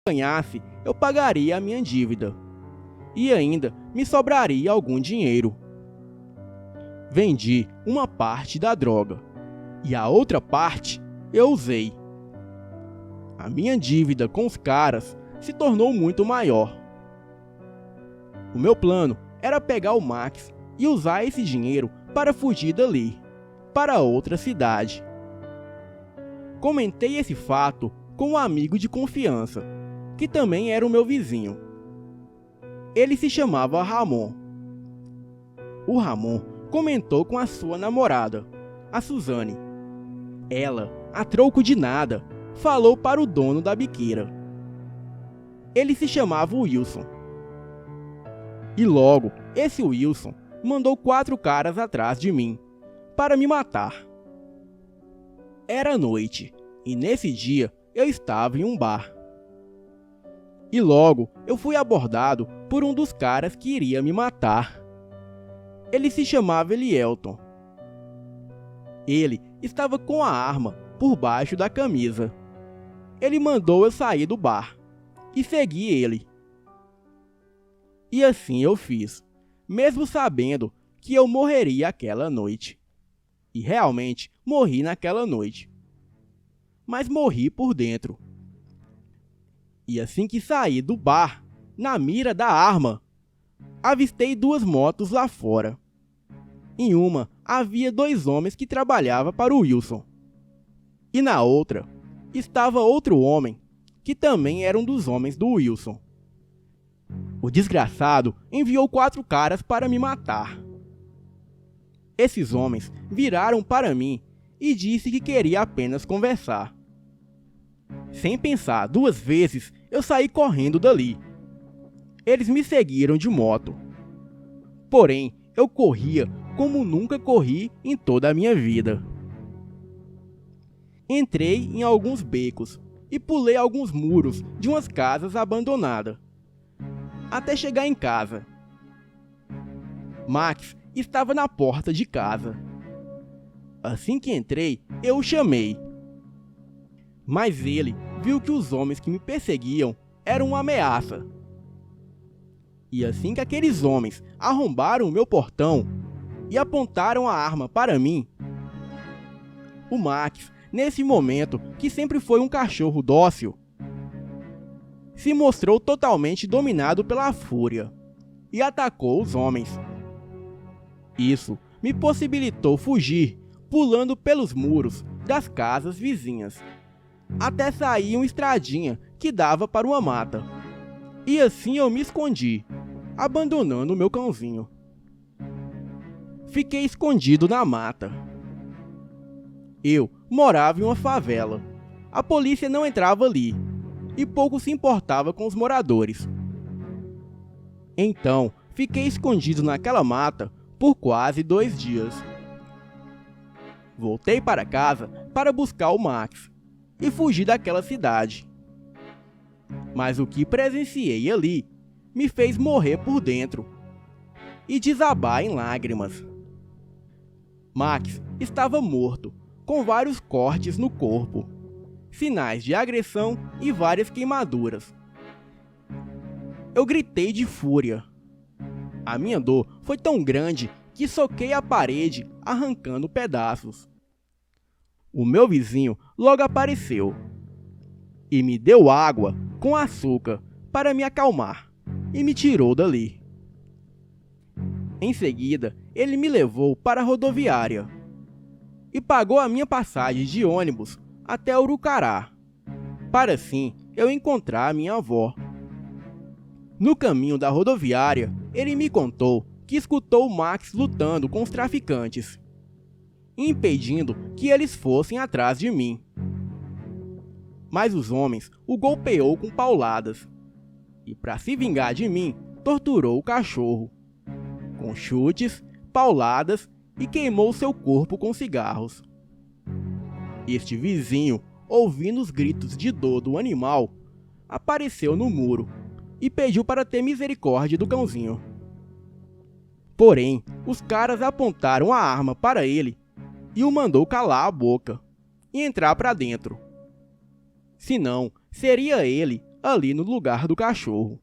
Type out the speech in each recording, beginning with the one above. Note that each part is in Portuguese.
ganhasse, eu pagaria a minha dívida. E ainda me sobraria algum dinheiro. Vendi uma parte da droga e a outra parte eu usei. A minha dívida com os caras se tornou muito maior. O meu plano era pegar o Max e usar esse dinheiro para fugir dali, para outra cidade. Comentei esse fato com um amigo de confiança, que também era o meu vizinho. Ele se chamava Ramon. O Ramon comentou com a sua namorada, a Suzane. Ela, a troco de nada, falou para o dono da biqueira. Ele se chamava Wilson. E logo, esse Wilson mandou 4 caras atrás de mim, para me matar. Era noite, e nesse dia eu estava em um bar. E logo eu fui abordado por um dos caras que iria me matar. Ele se chamava Elielton. Ele estava com a arma por baixo da camisa. Ele mandou eu sair do bar e segui ele. E assim eu fiz, mesmo sabendo que eu morreria aquela noite. E realmente morri naquela noite. Mas morri por dentro. E assim que saí do bar, na mira da arma, avistei 2 motos lá fora. Em uma havia 2 homens que trabalhavam para o Wilson. E na outra estava outro homem, que também era um dos homens do Wilson. O desgraçado enviou 4 caras para me matar. Esses homens viraram para mim e disse que queria apenas conversar. Sem pensar 2 vezes, eu saí correndo dali. Eles me seguiram de moto. Porém, eu corria como nunca corri em toda a minha vida. Entrei em alguns becos e pulei alguns muros de umas casas abandonadas, até chegar em casa. Max estava na porta de casa. Assim que entrei, eu o chamei. Mas ele viu que os homens que me perseguiam eram uma ameaça. E assim que aqueles homens arrombaram o meu portão e apontaram a arma para mim, o Max, nesse momento que sempre foi um cachorro dócil, se mostrou totalmente dominado pela fúria e atacou os homens. Isso me possibilitou fugir, pulando pelos muros das casas vizinhas, até sair uma estradinha que dava para uma mata. E assim eu me escondi, abandonando o meu cãozinho. Fiquei escondido na mata. Eu morava em uma favela. A polícia não entrava ali e pouco se importava com os moradores. Então, fiquei escondido naquela mata por quase 2 dias. Voltei para casa para buscar o Max e fugir daquela cidade. Mas o que presenciei ali me fez morrer por dentro e desabar em lágrimas. Max estava morto, com vários cortes no corpo, sinais de agressão e várias queimaduras. Eu gritei de fúria. A minha dor foi tão grande que soquei a parede, arrancando pedaços. O meu vizinho logo apareceu e me deu água com açúcar para me acalmar e me tirou dali. Em seguida, ele me levou para a rodoviária e pagou a minha passagem de ônibus até Urucará, para assim eu encontrar a minha avó. No caminho da rodoviária, ele me contou que escutou o Max lutando com os traficantes, impedindo que eles fossem atrás de mim. Mas os homens o golpeou com pauladas e, para se vingar de mim, torturou o cachorro com chutes, pauladas e queimou seu corpo com cigarros. Este vizinho, ouvindo os gritos de dor do animal, apareceu no muro e pediu para ter misericórdia do cãozinho. Porém, os caras apontaram a arma para ele e o mandou calar a boca e entrar para dentro. Senão, seria ele ali no lugar do cachorro.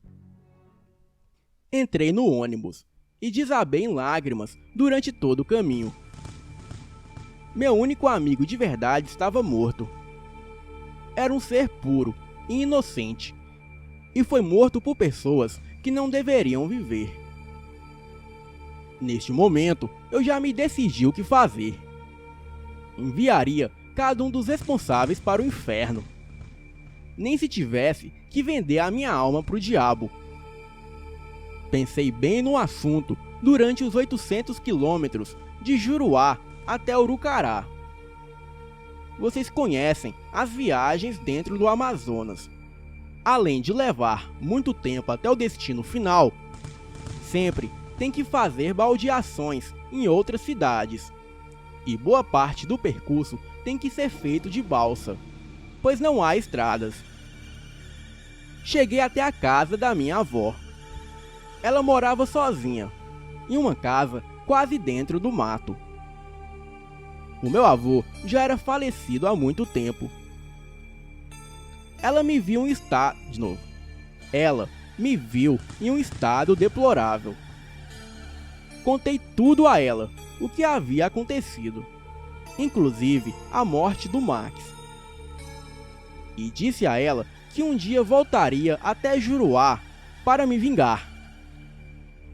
Entrei no ônibus e desabei em lágrimas durante todo o caminho. Meu único amigo de verdade estava morto. Era um ser puro e inocente, e foi morto por pessoas que não deveriam viver. Neste momento, eu já me decidi o que fazer. Enviaria cada um dos responsáveis para o inferno. Nem se tivesse que vender a minha alma para o diabo. Pensei bem no assunto durante os 800 quilômetros de Juruá até Urucará. Vocês conhecem as viagens dentro do Amazonas. Além de levar muito tempo até o destino final, sempre tem que fazer baldeações em outras cidades. E boa parte do percurso tem que ser feito de balsa, pois não há estradas. Cheguei até a casa da minha avó. Ela morava sozinha, em uma casa quase dentro do mato. O meu avô já era falecido há muito tempo. Ela me viu em um estado deplorável. Contei tudo a ela, o que havia acontecido, inclusive a morte do Max. E disse a ela que um dia voltaria até Juruá para me vingar.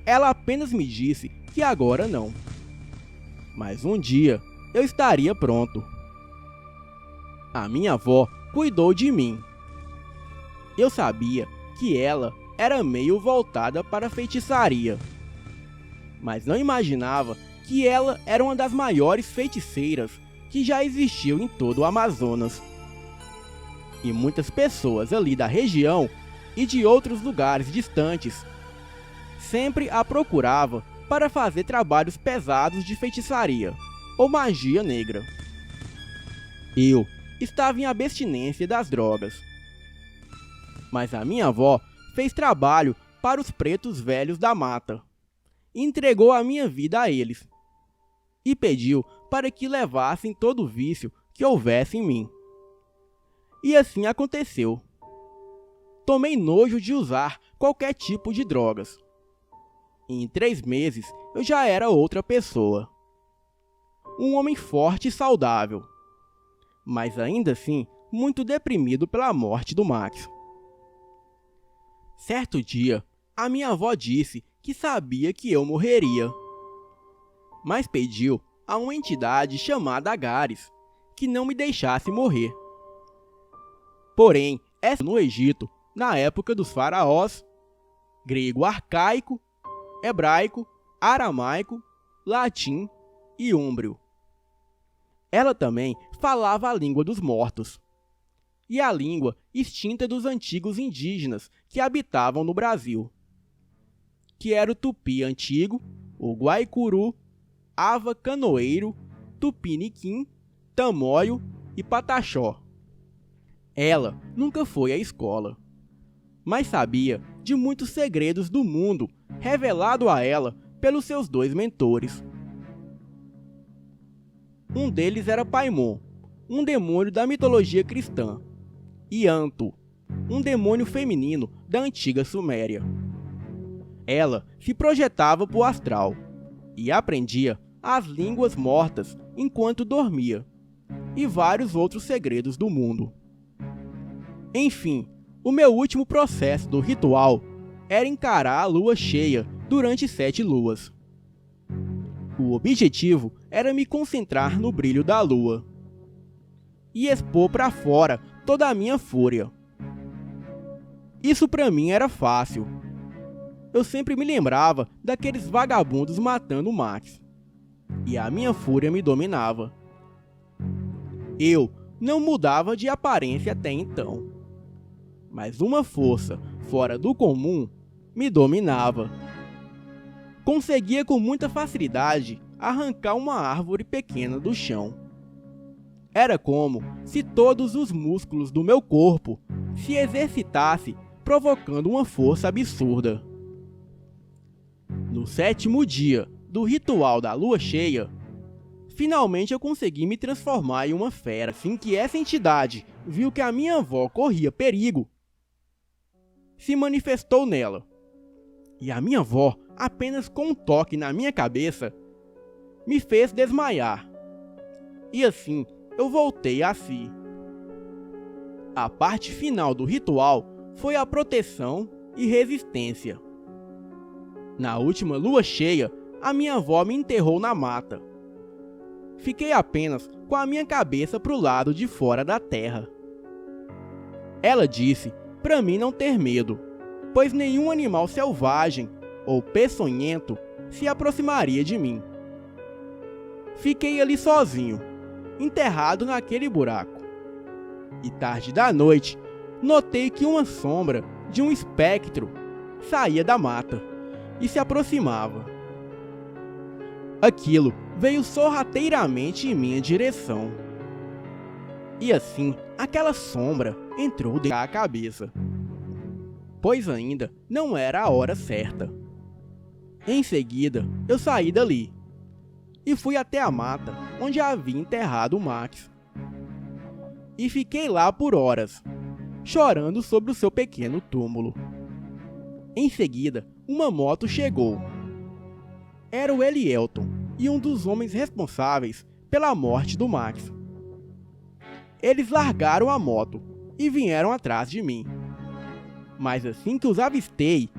Ela apenas me disse que agora não. Mas um dia eu estaria pronto. A minha avó cuidou de mim. Eu sabia que ela era meio voltada para a feitiçaria, mas não imaginava que ela era uma das maiores feiticeiras que já existiu em todo o Amazonas. E muitas pessoas ali da região e de outros lugares distantes sempre a procurava para fazer trabalhos pesados de feitiçaria ou magia negra. Eu estava em abstinência das drogas, mas a minha avó fez trabalho para os pretos velhos da mata, entregou a minha vida a eles e pediu para que levassem todo o vício que houvesse em mim. E assim aconteceu. Tomei nojo de usar qualquer tipo de drogas. E em 3 meses eu já era outra pessoa. Um homem forte e saudável, mas ainda assim muito deprimido pela morte do Max. Certo dia, a minha avó disse que sabia que eu morreria, mas pediu a uma entidade chamada Agares que não me deixasse morrer. Porém, essa no Egito, na época dos faraós, grego arcaico, hebraico, aramaico, latim e úmbrio. Ela também falava a língua dos mortos e a língua extinta dos antigos indígenas que habitavam no Brasil, que era o tupi antigo, o guaicuru, ava canoeiro, tupiniquim, tamóio e pataxó. Ela nunca foi à escola, mas sabia de muitos segredos do mundo revelado a ela pelos seus 2 mentores. Um deles era Paimon, um demônio da mitologia cristã, e Antu, um demônio feminino da antiga Suméria. Ela se projetava para o astral e aprendia as línguas mortas enquanto dormia, e vários outros segredos do mundo. Enfim, o meu último processo do ritual era encarar a lua cheia durante 7 luas. O objetivo era me concentrar no brilho da lua e expor para fora toda a minha fúria. Isso para mim era fácil. Eu sempre me lembrava daqueles vagabundos matando o Max, e a minha fúria me dominava. Eu não mudava de aparência até então, mas uma força fora do comum me dominava. Conseguia com muita facilidade arrancar uma árvore pequena do chão. Era como se todos os músculos do meu corpo se exercitassem, provocando uma força absurda. No 7º dia do ritual da lua cheia, finalmente eu consegui me transformar em uma fera. Assim que essa entidade viu que a minha avó corria perigo, se manifestou nela. E a minha avó, apenas com um toque na minha cabeça, me fez desmaiar. E assim eu voltei a si. A parte final do ritual foi a proteção e resistência. Na última lua cheia, a minha avó me enterrou na mata. Fiquei apenas com a minha cabeça para o lado de fora da terra. Ela disse para mim não ter medo, pois nenhum animal selvagem ou peçonhento se aproximaria de mim. Fiquei ali sozinho, enterrado naquele buraco. E tarde da noite, notei que uma sombra de um espectro saía da mata e se aproximava. Aquilo veio sorrateiramente em minha direção. E assim, aquela sombra entrou dentro da cabeça, pois ainda não era a hora certa. Em seguida, eu saí dali e fui até a mata onde havia enterrado o Max. E fiquei lá por horas, chorando sobre o seu pequeno túmulo. Em seguida, uma moto chegou. Era o Elielton e um dos homens responsáveis pela morte do Max. Eles largaram a moto e vieram atrás de mim. Mas assim que os avistei,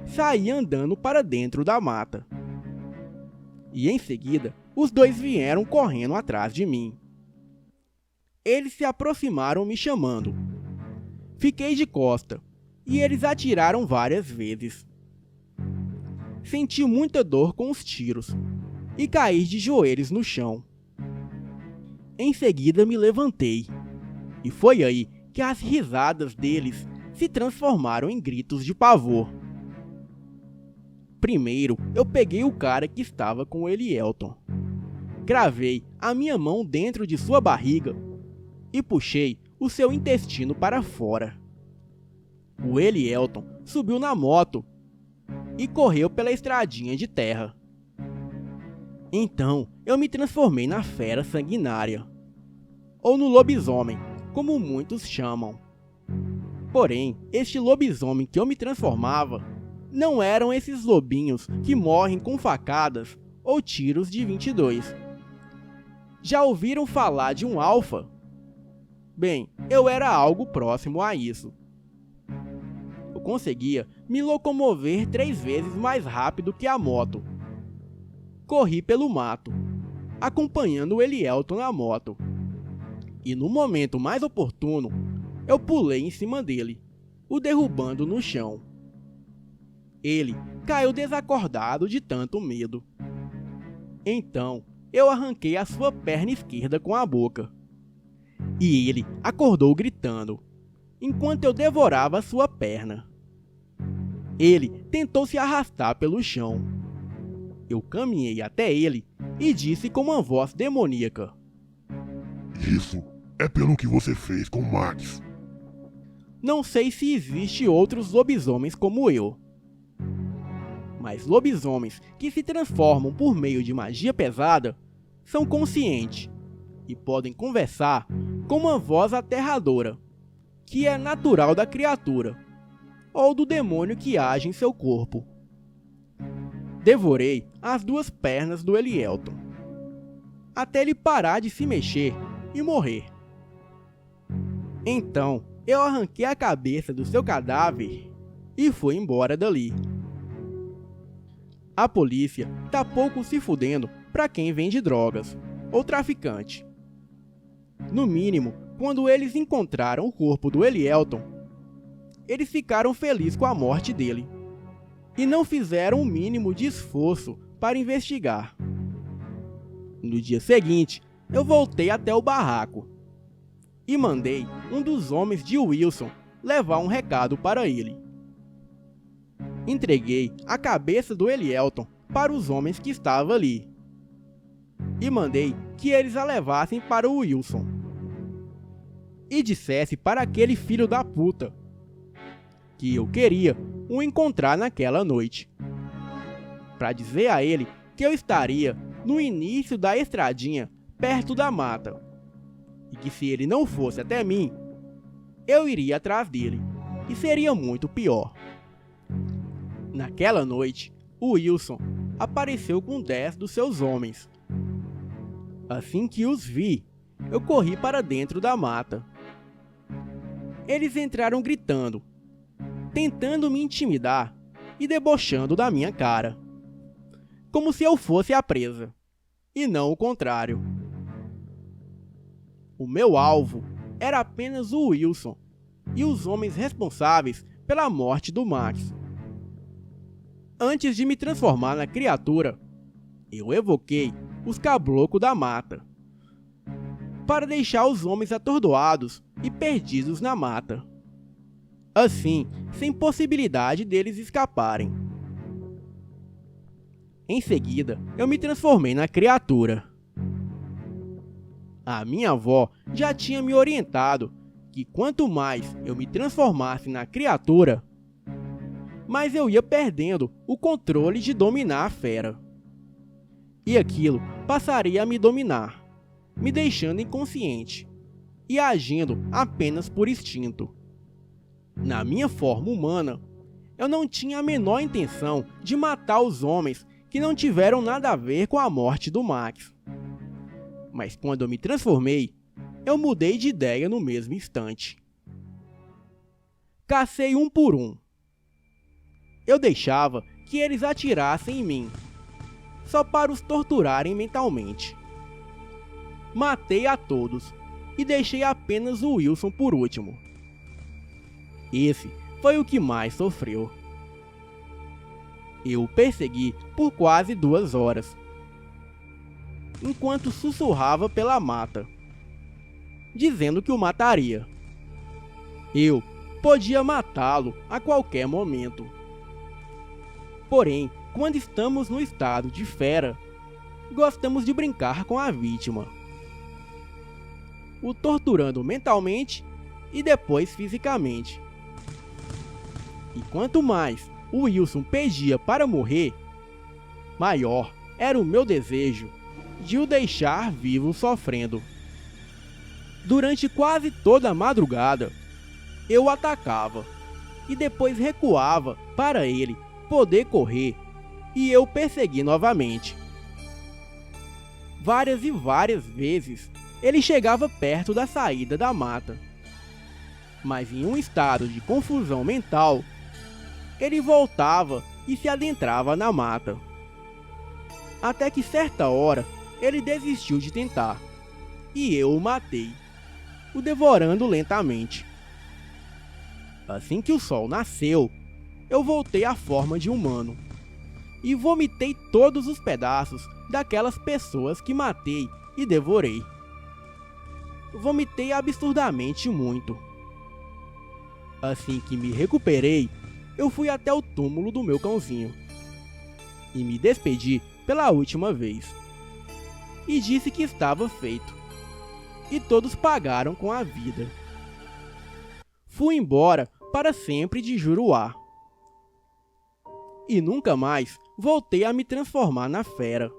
saí andando para dentro da mata. E em seguida, os dois vieram correndo atrás de mim. Eles se aproximaram me chamando. Fiquei de costa e eles atiraram várias vezes. Senti muita dor com os tiros e caí de joelhos no chão. Em seguida me levantei e foi aí que as risadas deles se transformaram em gritos de pavor. Primeiro, eu peguei o cara que estava com o Elielton. Gravei a minha mão dentro de sua barriga e puxei o seu intestino para fora. O Elielton subiu na moto e correu pela estradinha de terra. Então, eu me transformei na fera sanguinária, ou no lobisomem, como muitos chamam. Porém, este lobisomem que eu me transformava não eram esses lobinhos que morrem com facadas ou tiros de 22. Já ouviram falar de um alfa? Bem, eu era algo próximo a isso. Eu conseguia me locomover 3 vezes mais rápido que a moto. Corri pelo mato, acompanhando o Elielton na moto. E no momento mais oportuno, eu pulei em cima dele, o derrubando no chão. Ele caiu desacordado de tanto medo. Então, eu arranquei a sua perna esquerda com a boca. E ele acordou gritando, enquanto eu devorava a sua perna. Ele tentou se arrastar pelo chão. Eu caminhei até ele e disse com uma voz demoníaca: Isso é pelo que você fez com Max. Não sei se existe outros lobisomens como eu, mas lobisomens que se transformam por meio de magia pesada são conscientes e podem conversar com uma voz aterradora, que é natural da criatura, ou do demônio que age em seu corpo. Devorei as 2 pernas do Elielton, até ele parar de se mexer e morrer. Então, eu arranquei a cabeça do seu cadáver e fui embora dali. A polícia tá pouco se fudendo pra quem vende drogas ou traficante. No mínimo, quando eles encontraram o corpo do Elielton, eles ficaram felizes com a morte dele e não fizeram o mínimo de esforço para investigar. No dia seguinte, eu voltei até o barraco e mandei um dos homens de Wilson levar um recado para ele. Entreguei a cabeça do Elielton para os homens que estavam ali e mandei que eles a levassem para o Wilson e dissesse para aquele filho da puta que eu queria o encontrar naquela noite, para dizer a ele que eu estaria no início da estradinha perto da mata e que se ele não fosse até mim, eu iria atrás dele e seria muito pior. Naquela noite, o Wilson apareceu com 10 dos seus homens. Assim que os vi, eu corri para dentro da mata. Eles entraram gritando, tentando me intimidar e debochando da minha cara, como se eu fosse a presa, e não o contrário. O meu alvo era apenas o Wilson e os homens responsáveis pela morte do Max. Antes de me transformar na criatura, eu evoquei os caboclos da mata, para deixar os homens atordoados e perdidos na mata, assim, sem possibilidade deles escaparem. Em seguida, eu me transformei na criatura. A minha avó já tinha me orientado que quanto mais eu me transformasse na criatura, mais eu ia perdendo o controle de dominar a fera. E aquilo passaria a me dominar, me deixando inconsciente e agindo apenas por instinto. Na minha forma humana, eu não tinha a menor intenção de matar os homens que não tiveram nada a ver com a morte do Max. Mas quando eu me transformei, eu mudei de ideia no mesmo instante. Cacei um por um. Eu deixava que eles atirassem em mim, só para os torturarem mentalmente. Matei a todos e deixei apenas o Wilson por último. Esse foi o que mais sofreu. Eu o persegui por quase 2 horas, enquanto sussurrava pela mata, dizendo que o mataria. Eu podia matá-lo a qualquer momento. Porém, quando estamos no estado de fera, gostamos de brincar com a vítima, o torturando mentalmente e depois fisicamente. E quanto mais o Wilson pedia para morrer, maior era o meu desejo de o deixar vivo sofrendo. Durante quase toda a madrugada, eu o atacava e depois recuava para ele poder correr e eu persegui novamente. Várias e várias vezes ele chegava perto da saída da mata, mas em um estado de confusão mental, ele voltava e se adentrava na mata. Até que certa hora ele desistiu de tentar e eu o matei, o devorando lentamente. Assim que o sol nasceu, eu voltei à forma de humano e vomitei todos os pedaços daquelas pessoas que matei e devorei. Vomitei absurdamente muito. Assim que me recuperei, eu fui até o túmulo do meu cãozinho e me despedi pela última vez. E disse que estava feito. E todos pagaram com a vida. Fui embora para sempre de Juruá. E nunca mais voltei a me transformar na fera.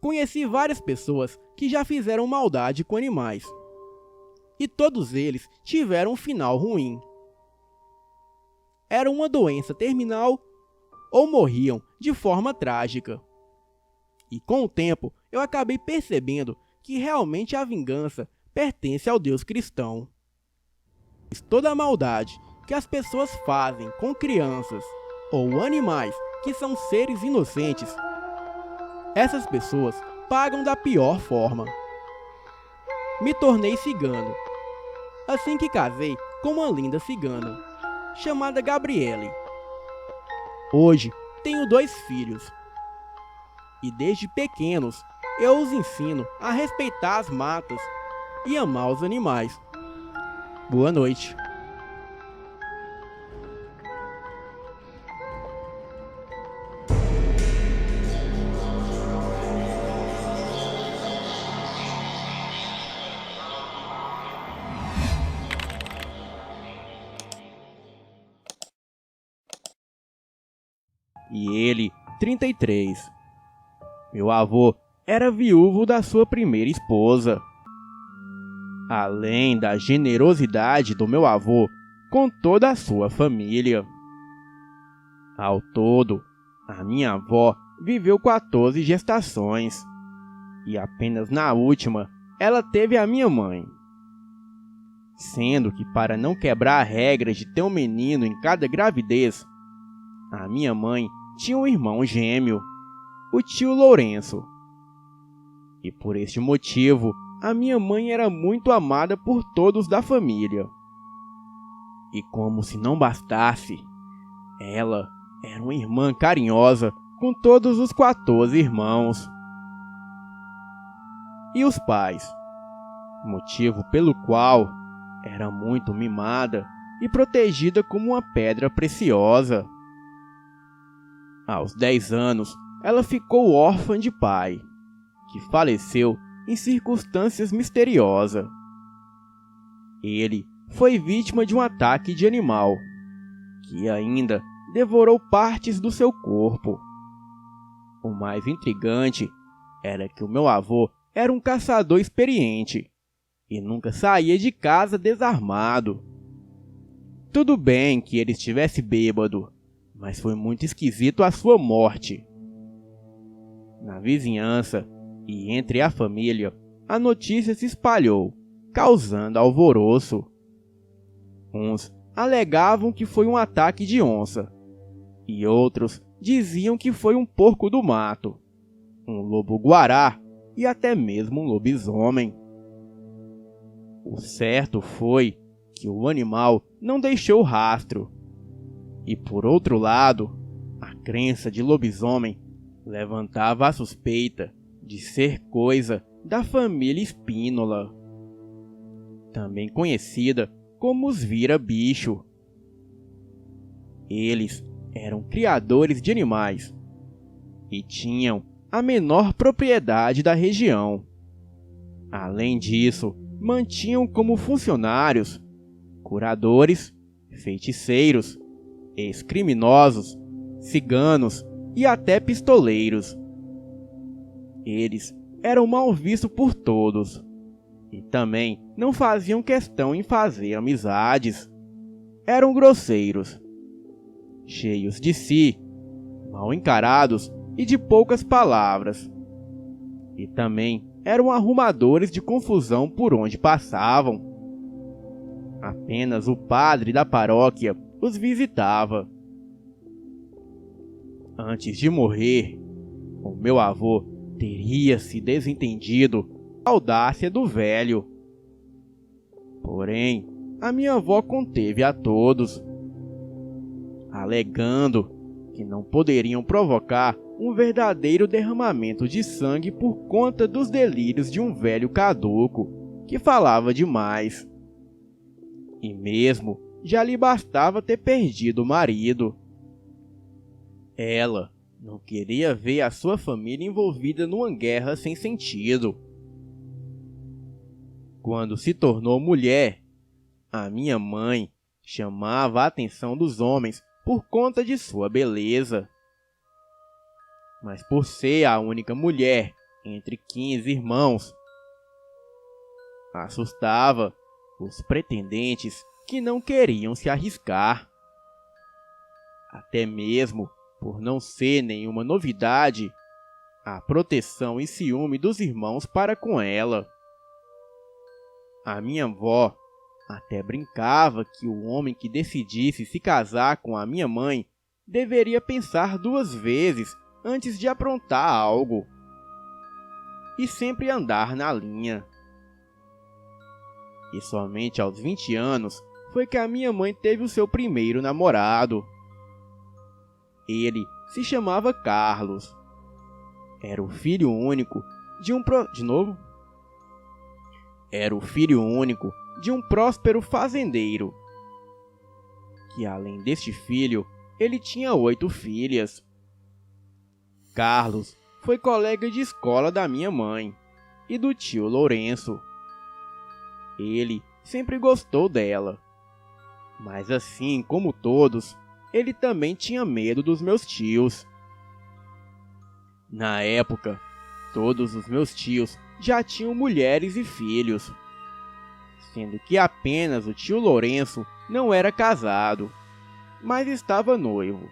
Conheci várias pessoas que já fizeram maldade com animais. E todos eles tiveram um final ruim. Era uma doença terminal ou morriam de forma trágica. E com o tempo eu acabei percebendo que realmente a vingança pertence ao Deus cristão. Toda a maldade que as pessoas fazem com crianças ou animais que são seres inocentes, essas pessoas pagam da pior forma. Me tornei cigano, assim que casei com uma linda cigana, chamada Gabriele. Hoje tenho 2 filhos, e desde pequenos eu os ensino a respeitar as matas e amar os animais. Boa noite. E ele, 33. Meu avô era viúvo da sua primeira esposa. Além da generosidade do meu avô, com toda a sua família. Ao todo, a minha avó viveu 14 gestações, e apenas na última ela teve a minha mãe. Sendo que, para não quebrar a regra de ter um menino em cada gravidez, a minha mãe tinha um irmão gêmeo, o tio Lourenço. E por este motivo, a minha mãe era muito amada por todos da família. E como se não bastasse, ela era uma irmã carinhosa com todos os 14 irmãos. E os pais, motivo pelo qual era muito mimada e protegida como uma pedra preciosa. Aos 10 anos, ela ficou órfã de pai, que faleceu em circunstâncias misteriosas. Ele foi vítima de um ataque de animal, que ainda devorou partes do seu corpo. O mais intrigante era que o meu avô era um caçador experiente e nunca saía de casa desarmado. Tudo bem que ele estivesse bêbado, mas foi muito esquisito a sua morte. Na vizinhança e entre a família, a notícia se espalhou, causando alvoroço. Uns alegavam que foi um ataque de onça, e outros diziam que foi um porco do mato, um lobo-guará e até mesmo um lobisomem. O certo foi que o animal não deixou rastro, e por outro lado, a crença de lobisomem levantava a suspeita de ser coisa da família Espínola, também conhecida como os vira-bicho. Eles eram criadores de animais e tinham a menor propriedade da região. Além disso, mantinham como funcionários curadores, feiticeiros, ex-criminosos, ciganos e até pistoleiros. Eles eram mal vistos por todos e também não faziam questão em fazer amizades. Eram grosseiros, cheios de si, mal encarados e de poucas palavras. E também eram arrumadores de confusão por onde passavam. Apenas o padre da paróquia os visitava. Antes de morrer, o meu avô teria se desentendido com a audácia do velho. Porém, a minha avó conteve a todos, alegando que não poderiam provocar um verdadeiro derramamento de sangue por conta dos delírios de um velho caduco que falava demais. E mesmo já lhe bastava ter perdido o marido. Ela não queria ver a sua família envolvida numa guerra sem sentido. Quando se tornou mulher, a minha mãe chamava a atenção dos homens por conta de sua beleza. Mas por ser a única mulher entre 15 irmãos, assustava os pretendentes que não queriam se arriscar. Até mesmo por não ser nenhuma novidade a proteção e ciúme dos irmãos para com ela. A minha avó até brincava que o homem que decidisse se casar com a minha mãe deveria pensar 2 vezes antes de aprontar algo e sempre andar na linha. E somente aos 20 anos foi que a minha mãe teve o seu primeiro namorado. Ele se chamava Carlos. Era o filho único de um próspero fazendeiro, que além deste filho, ele tinha 8 filhas. Carlos foi colega de escola da minha mãe e do tio Lourenço. Ele sempre gostou dela, mas assim como todos, ele também tinha medo dos meus tios. Na época, todos os meus tios já tinham mulheres e filhos. sendo que apenas o tio Lourenço não era casado, mas estava noivo.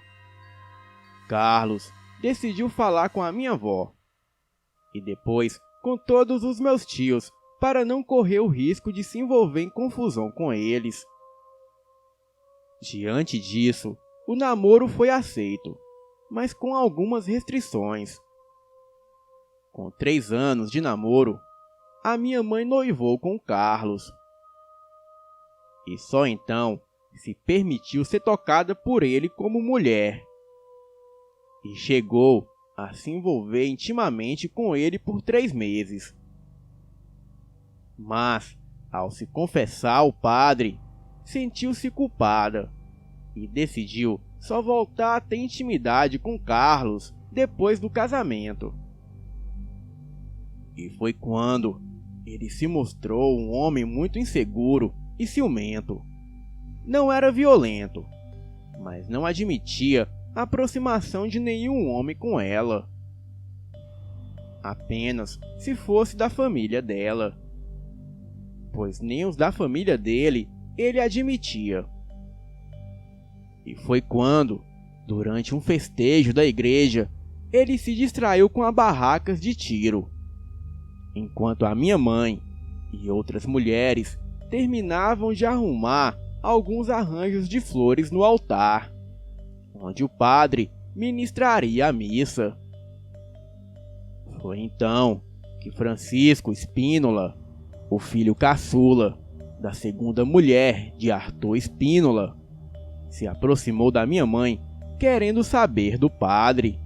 Carlos decidiu falar com a minha avó e depois com todos os meus tios para não correr o risco de se envolver em confusão com eles. Diante disso, o namoro foi aceito, mas com algumas restrições. Com 3 anos de namoro, a minha mãe noivou com Carlos. E só então se permitiu ser tocada por ele como mulher. E chegou a se envolver intimamente com ele por 3 meses. Mas, ao se confessar ao padre, sentiu-se culpada e decidiu só voltar a ter intimidade com Carlos depois do casamento. E foi quando ele se mostrou um homem muito inseguro e ciumento. Não era violento, mas não admitia a aproximação de nenhum homem com ela. Apenas se fosse da família dela, pois nem os da família dele ele admitia. E foi quando, durante um festejo da igreja, ele se distraiu com as barracas de tiro, enquanto a minha mãe e outras mulheres terminavam de arrumar alguns arranjos de flores no altar, onde o padre ministraria a missa. Foi então que Francisco Spínola, o filho caçula da segunda mulher de Arthur Spínola, se aproximou da minha mãe querendo saber do padre.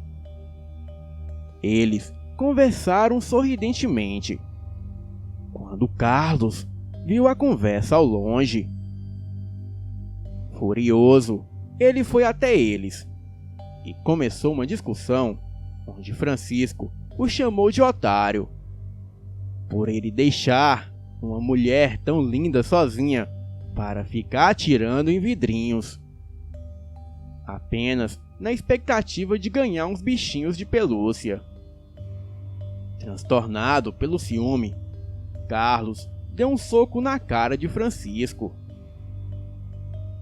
Eles conversaram sorridentemente, quando Carlos viu a conversa ao longe. Furioso, ele foi até eles e começou uma discussão onde Francisco o chamou de otário por ele deixar uma mulher tão linda sozinha para ficar atirando em vidrinhos, apenas na expectativa de ganhar uns bichinhos de pelúcia. Transtornado pelo ciúme, Carlos deu um soco na cara de Francisco.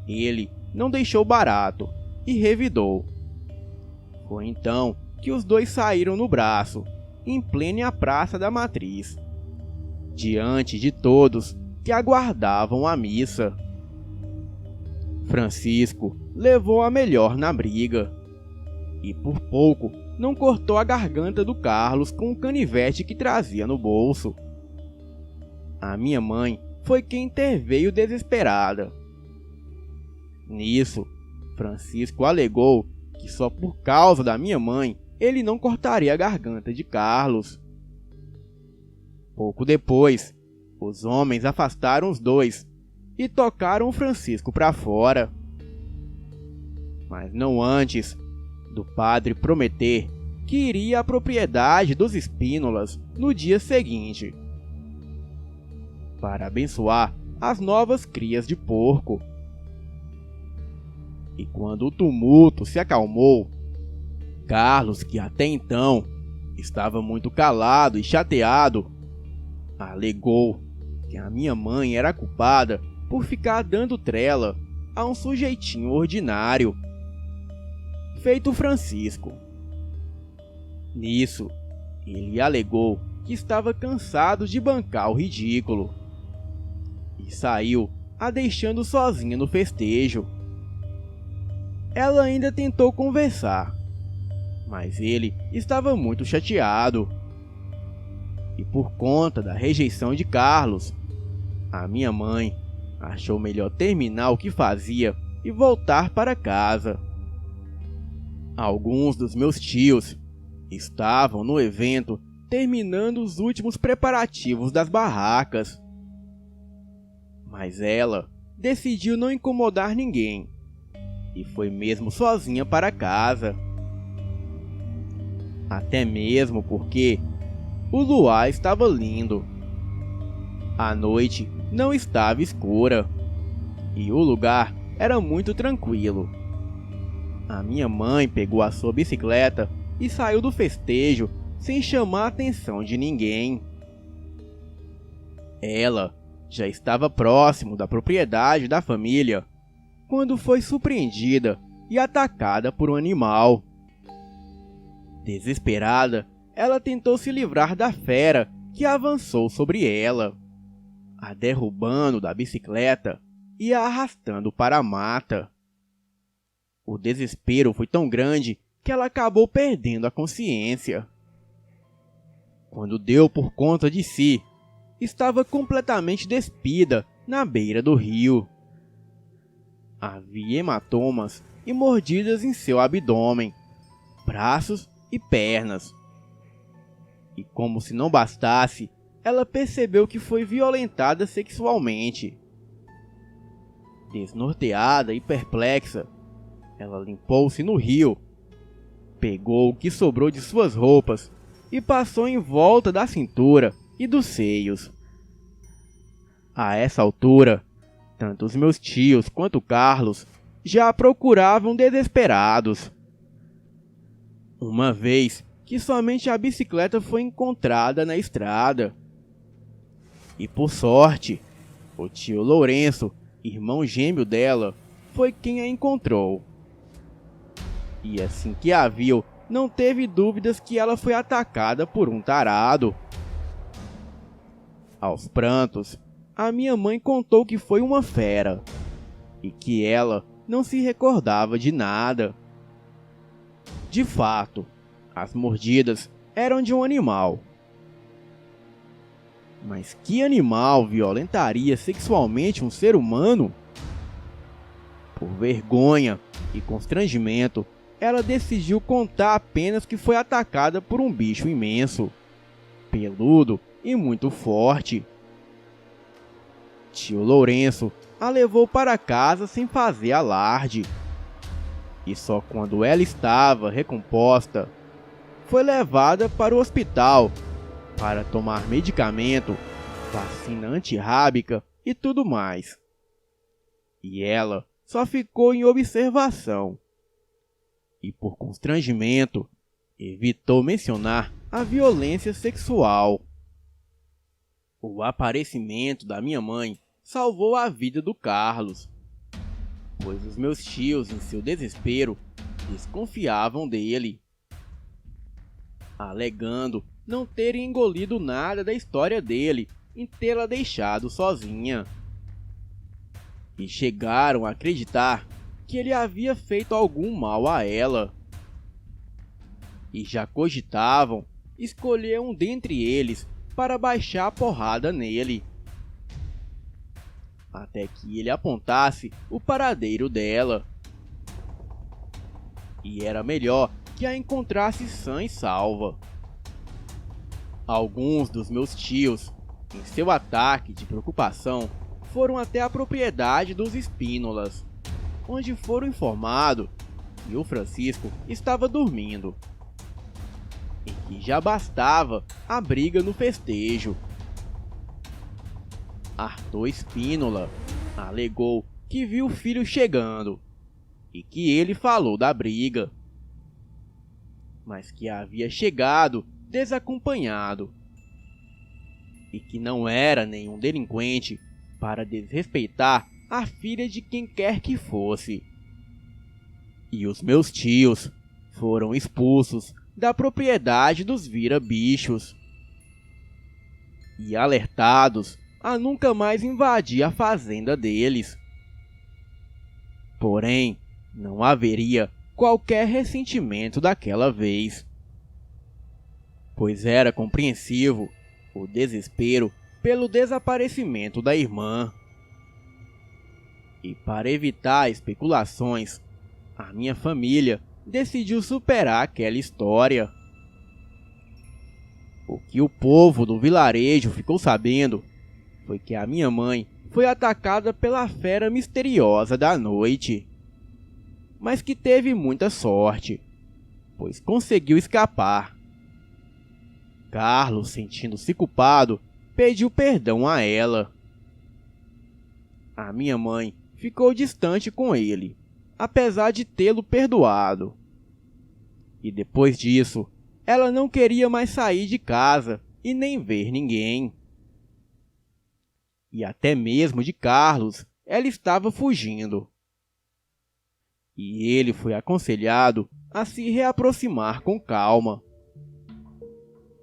Ele não deixou barato e revidou. Foi então que os dois saíram no braço, em plena Praça da Matriz, diante de todos que aguardavam a missa. Francisco levou a melhor na briga e por pouco não cortou a garganta do Carlos com o canivete que trazia no bolso. A minha mãe foi quem interveio desesperada. Nisso, Francisco alegou que só por causa da minha mãe ele não cortaria a garganta de Carlos. Pouco depois, os homens afastaram os dois e tocaram Francisco para fora. Mas não antes do padre prometer que iria à propriedade dos Spínolas no dia seguinte, para abençoar as novas crias de porco. E quando o tumulto se acalmou, Carlos, que até então estava muito calado e chateado, alegou que a minha mãe era culpada por ficar dando trela a um sujeitinho ordinário, feito Francisco. Nisso, ele alegou que estava cansado de bancar o ridículo e saiu a deixando sozinha no festejo. Ela ainda tentou conversar, mas ele estava muito chateado. E por conta da rejeição de Carlos, a minha mãe achou melhor terminar o que fazia e voltar para casa. Alguns dos meus tios estavam no evento terminando os últimos preparativos das barracas, mas ela decidiu não incomodar ninguém e foi mesmo sozinha para casa. Até mesmo porque o luar estava lindo. A noite não estava escura e o lugar era muito tranquilo. A minha mãe pegou a sua bicicleta e saiu do festejo sem chamar a atenção de ninguém. Ela já estava próximo da propriedade da família quando foi surpreendida e atacada por um animal. Desesperada, ela tentou se livrar da fera que avançou sobre ela, a derrubando da bicicleta e a arrastando para a mata. O desespero foi tão grande que ela acabou perdendo a consciência. Quando deu por conta de si, estava completamente despida na beira do rio. Havia hematomas e mordidas em seu abdômen, braços e pernas. E como se não bastasse, ela percebeu que foi violentada sexualmente. Desnorteada e perplexa, ela limpou-se no rio, pegou o que sobrou de suas roupas e passou em volta da cintura e dos seios. A essa altura, tanto os meus tios quanto Carlos já a procuravam desesperados. Uma vez que somente a bicicleta foi encontrada na estrada. E por sorte, o tio Lourenço, irmão gêmeo dela, foi quem a encontrou. E assim que a viu, não teve dúvidas que ela foi atacada por um tarado. Aos prantos, a minha mãe contou que foi uma fera e que ela não se recordava de nada. De fato, as mordidas eram de um animal. Mas que animal violentaria sexualmente um ser humano? Por vergonha e constrangimento, ela decidiu contar apenas que foi atacada por um bicho imenso, peludo e muito forte. Tio Lourenço a levou para casa sem fazer alarde. E só quando ela estava recomposta, foi levada para o hospital para tomar medicamento, vacina antirrábica e tudo mais. E ela só ficou em observação. E por constrangimento, evitou mencionar a violência sexual. O aparecimento da minha mãe salvou a vida do Carlos, pois os meus tios, em seu desespero, desconfiavam dele, alegando não terem engolido nada da história dele em tê-la deixado sozinha. E chegaram a acreditar que ele havia feito algum mal a ela. E já cogitavam escolher um dentre eles para baixar a porrada nele, até que ele apontasse o paradeiro dela. E era melhor que a encontrasse sã e salva. Alguns dos meus tios, em seu ataque de preocupação, foram até a propriedade dos Espínolas, onde foram informados que o Francisco estava dormindo e que já bastava a briga no festejo. Arthur Espínola alegou que viu o filho chegando e que ele falou da briga, mas que havia chegado desacompanhado e que não era nenhum delinquente para desrespeitar a filha de quem quer que fosse. E os meus tios foram expulsos da propriedade dos vira-bichos e alertados a nunca mais invadir a fazenda deles. Porém, não haveria qualquer ressentimento daquela vez, pois era compreensivo o desespero pelo desaparecimento da irmã. E para evitar especulações, a minha família decidiu superar aquela história. O que o povo do vilarejo ficou sabendo foi que a minha mãe foi atacada pela fera misteriosa da noite, mas que teve muita sorte, pois conseguiu escapar. Carlos, sentindo-se culpado, pediu perdão a ela. A minha mãe ficou distante com ele, apesar de tê-lo perdoado. E depois disso, ela não queria mais sair de casa e nem ver ninguém. e até mesmo de Carlos, ela estava fugindo. E ele foi aconselhado a se reaproximar com calma.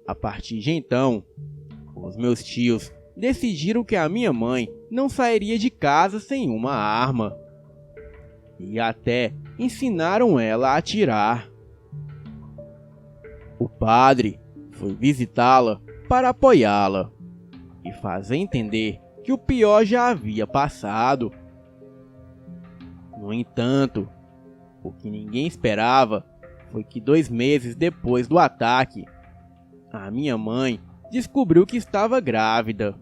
A partir de então, os meus tios decidiram que a minha mãe não sairia de casa sem uma arma. E até ensinaram ela a atirar. O padre foi visitá-la para apoiá-la e fazer entender que o pior já havia passado. No entanto, o que ninguém esperava foi que 2 meses depois do ataque, a minha mãe descobriu que estava grávida.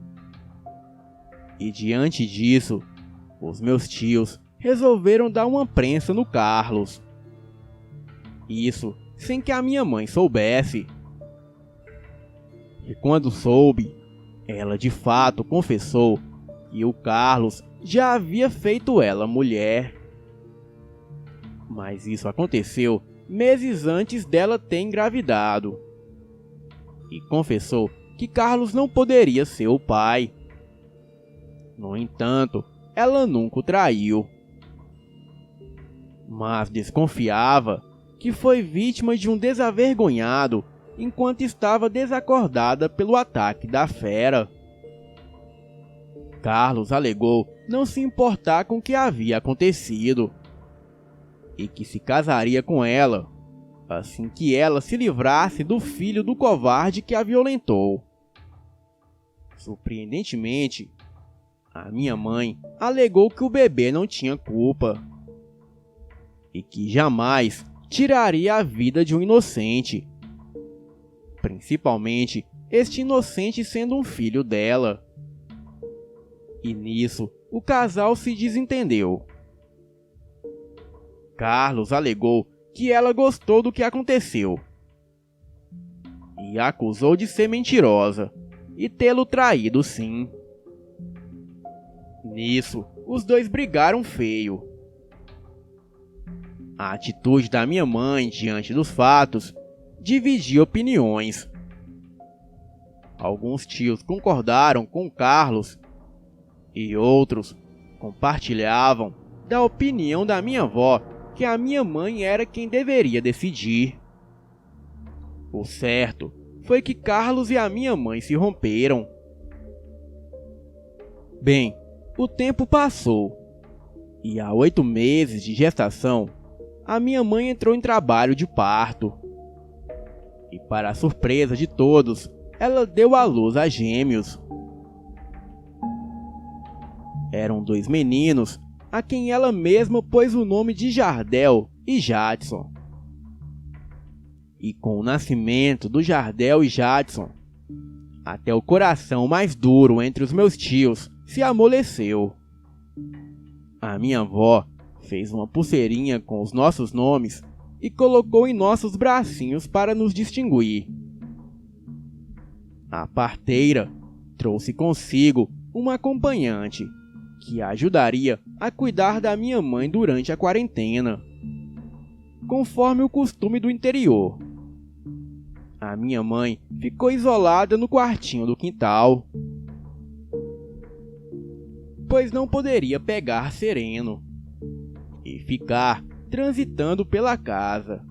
E diante disso, os meus tios resolveram dar uma prensa no Carlos. Isso sem que a minha mãe soubesse. E quando soube, ela de fato confessou que o Carlos já havia feito ela mulher. Mas isso aconteceu meses antes dela ter engravidado. E confessou que Carlos não poderia ser o pai. No entanto, ela nunca o traiu. Mas desconfiava que foi vítima de um desavergonhado enquanto estava desacordada pelo ataque da fera. Carlos alegou não se importar com o que havia acontecido e que se casaria com ela assim que ela se livrasse do filho do covarde que a violentou. Surpreendentemente, a minha mãe alegou que o bebê não tinha culpa e que jamais tiraria a vida de um inocente, principalmente este inocente sendo um filho dela. E nisso, o casal se desentendeu. Carlos alegou que ela gostou do que aconteceu e a acusou de ser mentirosa e tê-lo traído sim. Nisso, os dois brigaram feio. A atitude da minha mãe diante dos fatos dividia opiniões. Alguns tios concordaram com Carlos e outros compartilhavam da opinião da minha avó que a minha mãe era quem deveria decidir. O certo foi que Carlos e a minha mãe se romperam. Bem, o tempo passou e há 8 meses de gestação, a minha mãe entrou em trabalho de parto. E para a surpresa de todos, ela deu à luz a gêmeos. Eram 2 meninos, a quem ela mesma pôs o nome de Jardel e Jadson. E com o nascimento do Jardel e Jadson, até o coração mais duro entre os meus tios se amoleceu. A minha avó fez uma pulseirinha com os nossos nomes e colocou em nossos bracinhos para nos distinguir. A parteira trouxe consigo uma acompanhante que a ajudaria a cuidar da minha mãe durante a quarentena, conforme o costume do interior. A minha mãe ficou isolada no quartinho do quintal, pois não poderia pegar sereno e ficar transitando pela casa.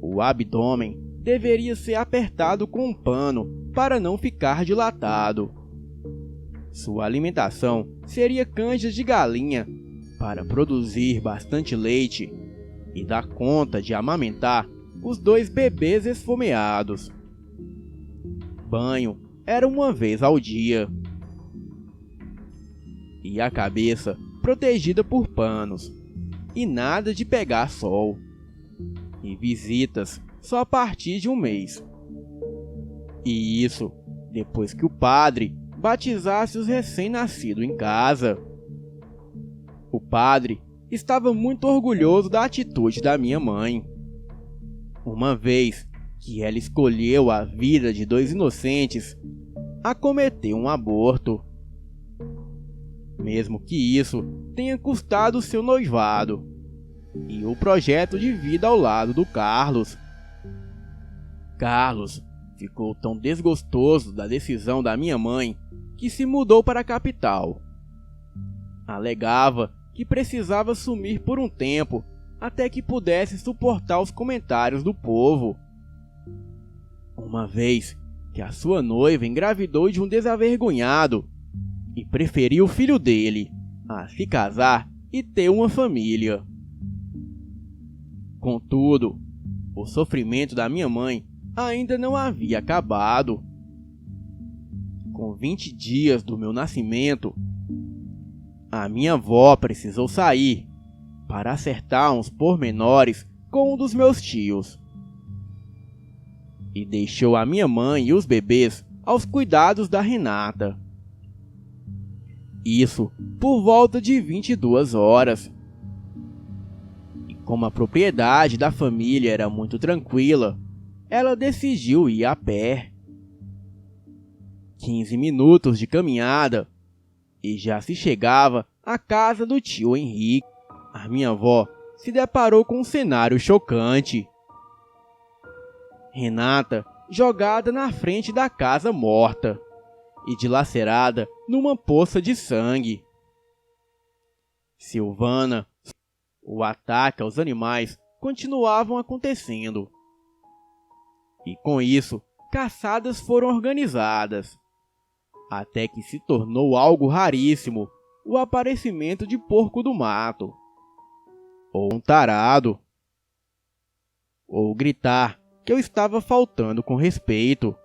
O abdômen deveria ser apertado com um pano para não ficar dilatado. Sua alimentação seria cães de galinha para produzir bastante leite e dar conta de amamentar os 2 bebês esfomeados. Banho era uma vez ao dia. E a cabeça protegida por panos. E nada de pegar sol. E visitas só a partir de 1 mês. E isso depois que o padre batizasse os recém-nascidos em casa. O padre estava muito orgulhoso da atitude da minha mãe, uma vez que ela escolheu a vida de 2 inocentes a cometer um aborto, mesmo que isso tenha custado seu noivado e o projeto de vida ao lado do Carlos. Carlos ficou tão desgostoso da decisão da minha mãe que se mudou para a capital. Alegava que precisava sumir por um tempo até que pudesse suportar os comentários do povo. Uma vez que a sua noiva engravidou de um desavergonhado e preferiu o filho dele a se casar e ter uma família. Contudo, o sofrimento da minha mãe ainda não havia acabado. Com 20 dias do meu nascimento, a minha avó precisou sair para acertar uns pormenores com um dos meus tios e deixou a minha mãe e os bebês aos cuidados da Renata. Isso por volta de 22 horas. E como a propriedade da família era muito tranquila, ela decidiu ir a pé. 15 minutos de caminhada e já se chegava à casa do tio Henrique. A minha avó se deparou com um cenário chocante. Renata jogada na frente da casa morta e dilacerada numa poça de sangue. Silvana, o ataque aos animais continuavam acontecendo. E com isso, caçadas foram organizadas, até que se tornou algo raríssimo o aparecimento de porco do mato, ou um tarado, ou gritar que eu estava faltando com respeito.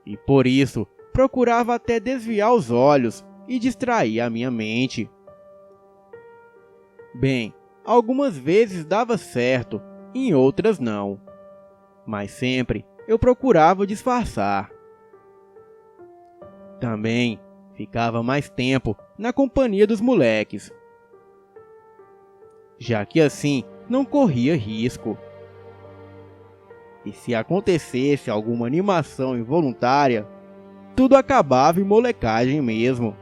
E por isso, procurava até desviar os olhos e distrair a minha mente. Bem, algumas vezes dava certo, em outras não. Mas sempre eu procurava disfarçar. Também ficava mais tempo na companhia dos moleques, já que assim não corria risco. E se acontecesse alguma animação involuntária, tudo acabava em molecagem mesmo.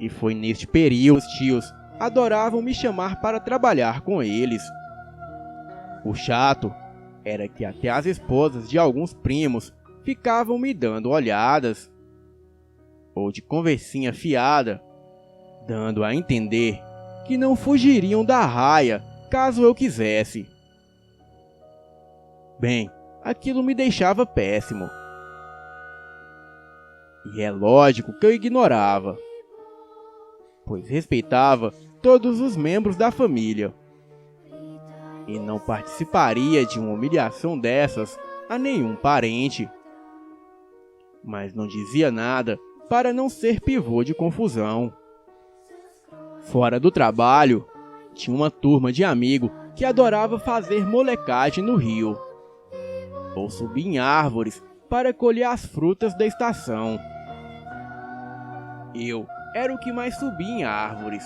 E foi neste período que os tios adoravam me chamar para trabalhar com eles. O chato era que até as esposas de alguns primos ficavam me dando olhadas, ou de conversinha fiada, dando a entender que não fugiriam da raia caso eu quisesse. Bem, aquilo me deixava péssimo. E é lógico que eu ignorava, pois respeitava todos os membros da família e não participaria de uma humilhação dessas a nenhum parente. Mas não dizia nada para não ser pivô de confusão. Fora do trabalho, tinha uma turma de amigo que adorava fazer molecagem no rio, ou subir em árvores para colher as frutas da estação. Eu era o que mais subia em árvores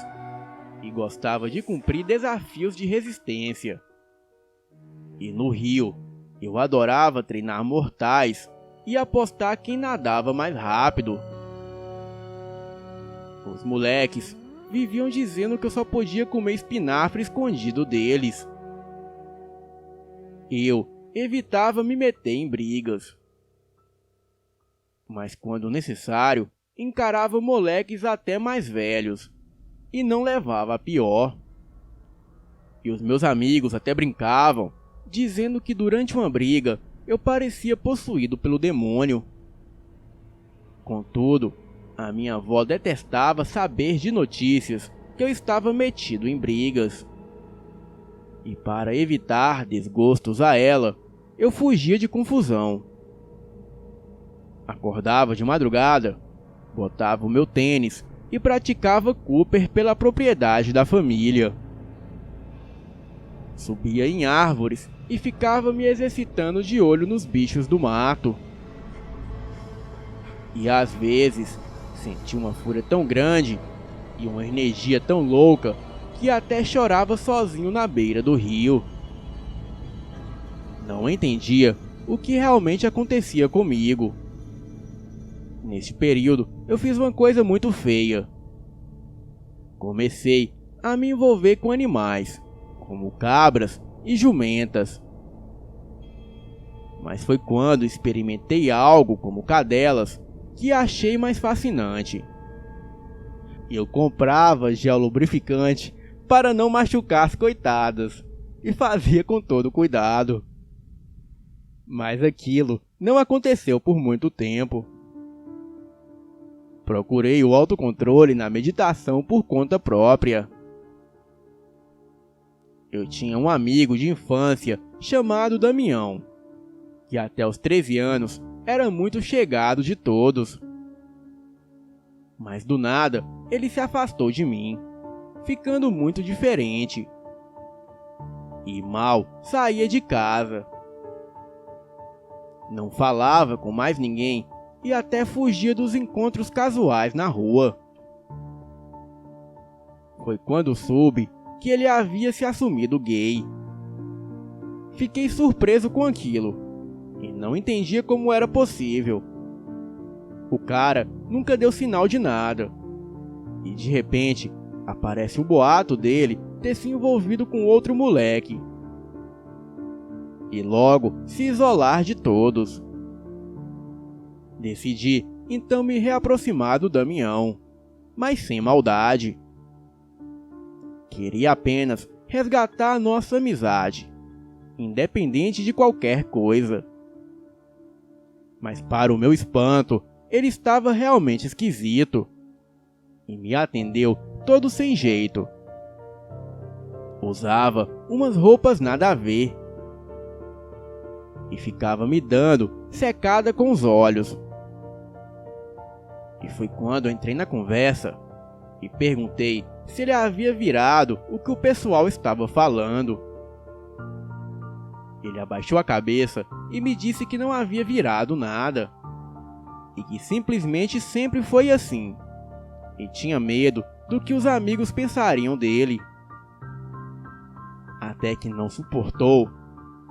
e gostava de cumprir desafios de resistência. E no rio, eu adorava treinar mortais e apostar quem nadava mais rápido. Os moleques viviam dizendo que eu só podia comer espinafre escondido deles. Eu evitava me meter em brigas, mas quando necessário, encarava moleques até mais velhos e não levava a pior. E os meus amigos até brincavam, dizendo que durante uma briga eu parecia possuído pelo demônio. Contudo, a minha avó detestava saber de notícias que eu estava metido em brigas. E para evitar desgostos a ela, eu fugia de confusão. Acordava de madrugada, botava o meu tênis e praticava Cooper pela propriedade da família. Subia em árvores e ficava me exercitando de olho nos bichos do mato. E às vezes sentia uma fúria tão grande e uma energia tão louca que até chorava sozinho na beira do rio. Não entendia o que realmente acontecia comigo. Neste período, eu fiz uma coisa muito feia. Comecei a me envolver com animais, como cabras e jumentas. Mas foi quando experimentei algo como cadelas que achei mais fascinante. Eu comprava gel lubrificante para não machucar as coitadas e fazia com todo cuidado. Mas aquilo não aconteceu por muito tempo. Procurei o autocontrole na meditação por conta própria. Eu tinha um amigo de infância chamado Damião, que até os 13 anos era muito chegado de todos. Mas do nada, ele se afastou de mim, ficando muito diferente. E mal saía de casa. Não falava com mais ninguém e até fugia dos encontros casuais na rua. Foi quando soube que ele havia se assumido gay. Fiquei surpreso com aquilo e não entendia como era possível. O cara nunca deu sinal de nada. E de repente, aparece um boato dele ter se envolvido com outro moleque. E logo se isolar de todos. Decidi então me reaproximar do Damião, mas sem maldade. Queria apenas resgatar a nossa amizade, independente de qualquer coisa. Mas para o meu espanto, ele estava realmente esquisito e me atendeu todo sem jeito. Usava umas roupas nada a ver e ficava me dando secada com os olhos. E foi quando eu entrei na conversa e perguntei se ele havia virado o que o pessoal estava falando. Ele abaixou a cabeça e me disse que não havia virado nada e que simplesmente sempre foi assim, e tinha medo do que os amigos pensariam dele. Até que não suportou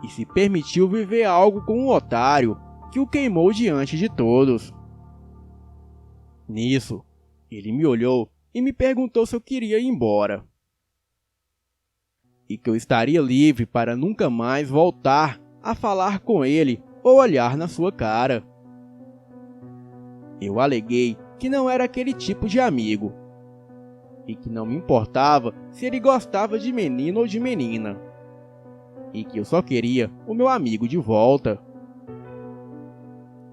e se permitiu viver algo com um otário que o queimou diante de todos. Nisso, ele me olhou e me perguntou se eu queria ir embora. E que eu estaria livre para nunca mais voltar a falar com ele ou olhar na sua cara. Eu aleguei que não era aquele tipo de amigo e que não me importava se ele gostava de menino ou de menina, e que eu só queria o meu amigo de volta.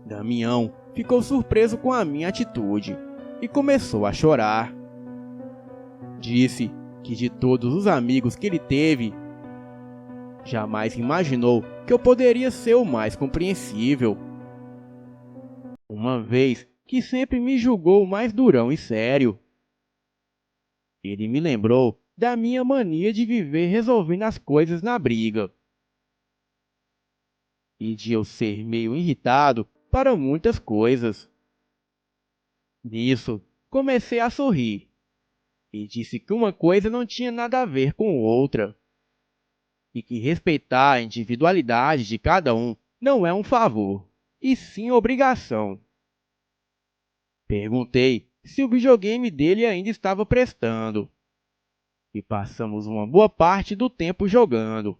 Damião ficou surpreso com a minha atitude e começou a chorar. Disse que de todos os amigos que ele teve, jamais imaginou que eu poderia ser o mais compreensível, uma vez que sempre me julgou mais durão e sério. Ele me lembrou da minha mania de viver resolvendo as coisas na briga e de eu ser meio irritado para muitas coisas. Nisso, comecei a sorrir e disse que uma coisa não tinha nada a ver com outra e que respeitar a individualidade de cada um não é um favor, e sim obrigação. Perguntei se o videogame dele ainda estava prestando e passamos uma boa parte do tempo jogando.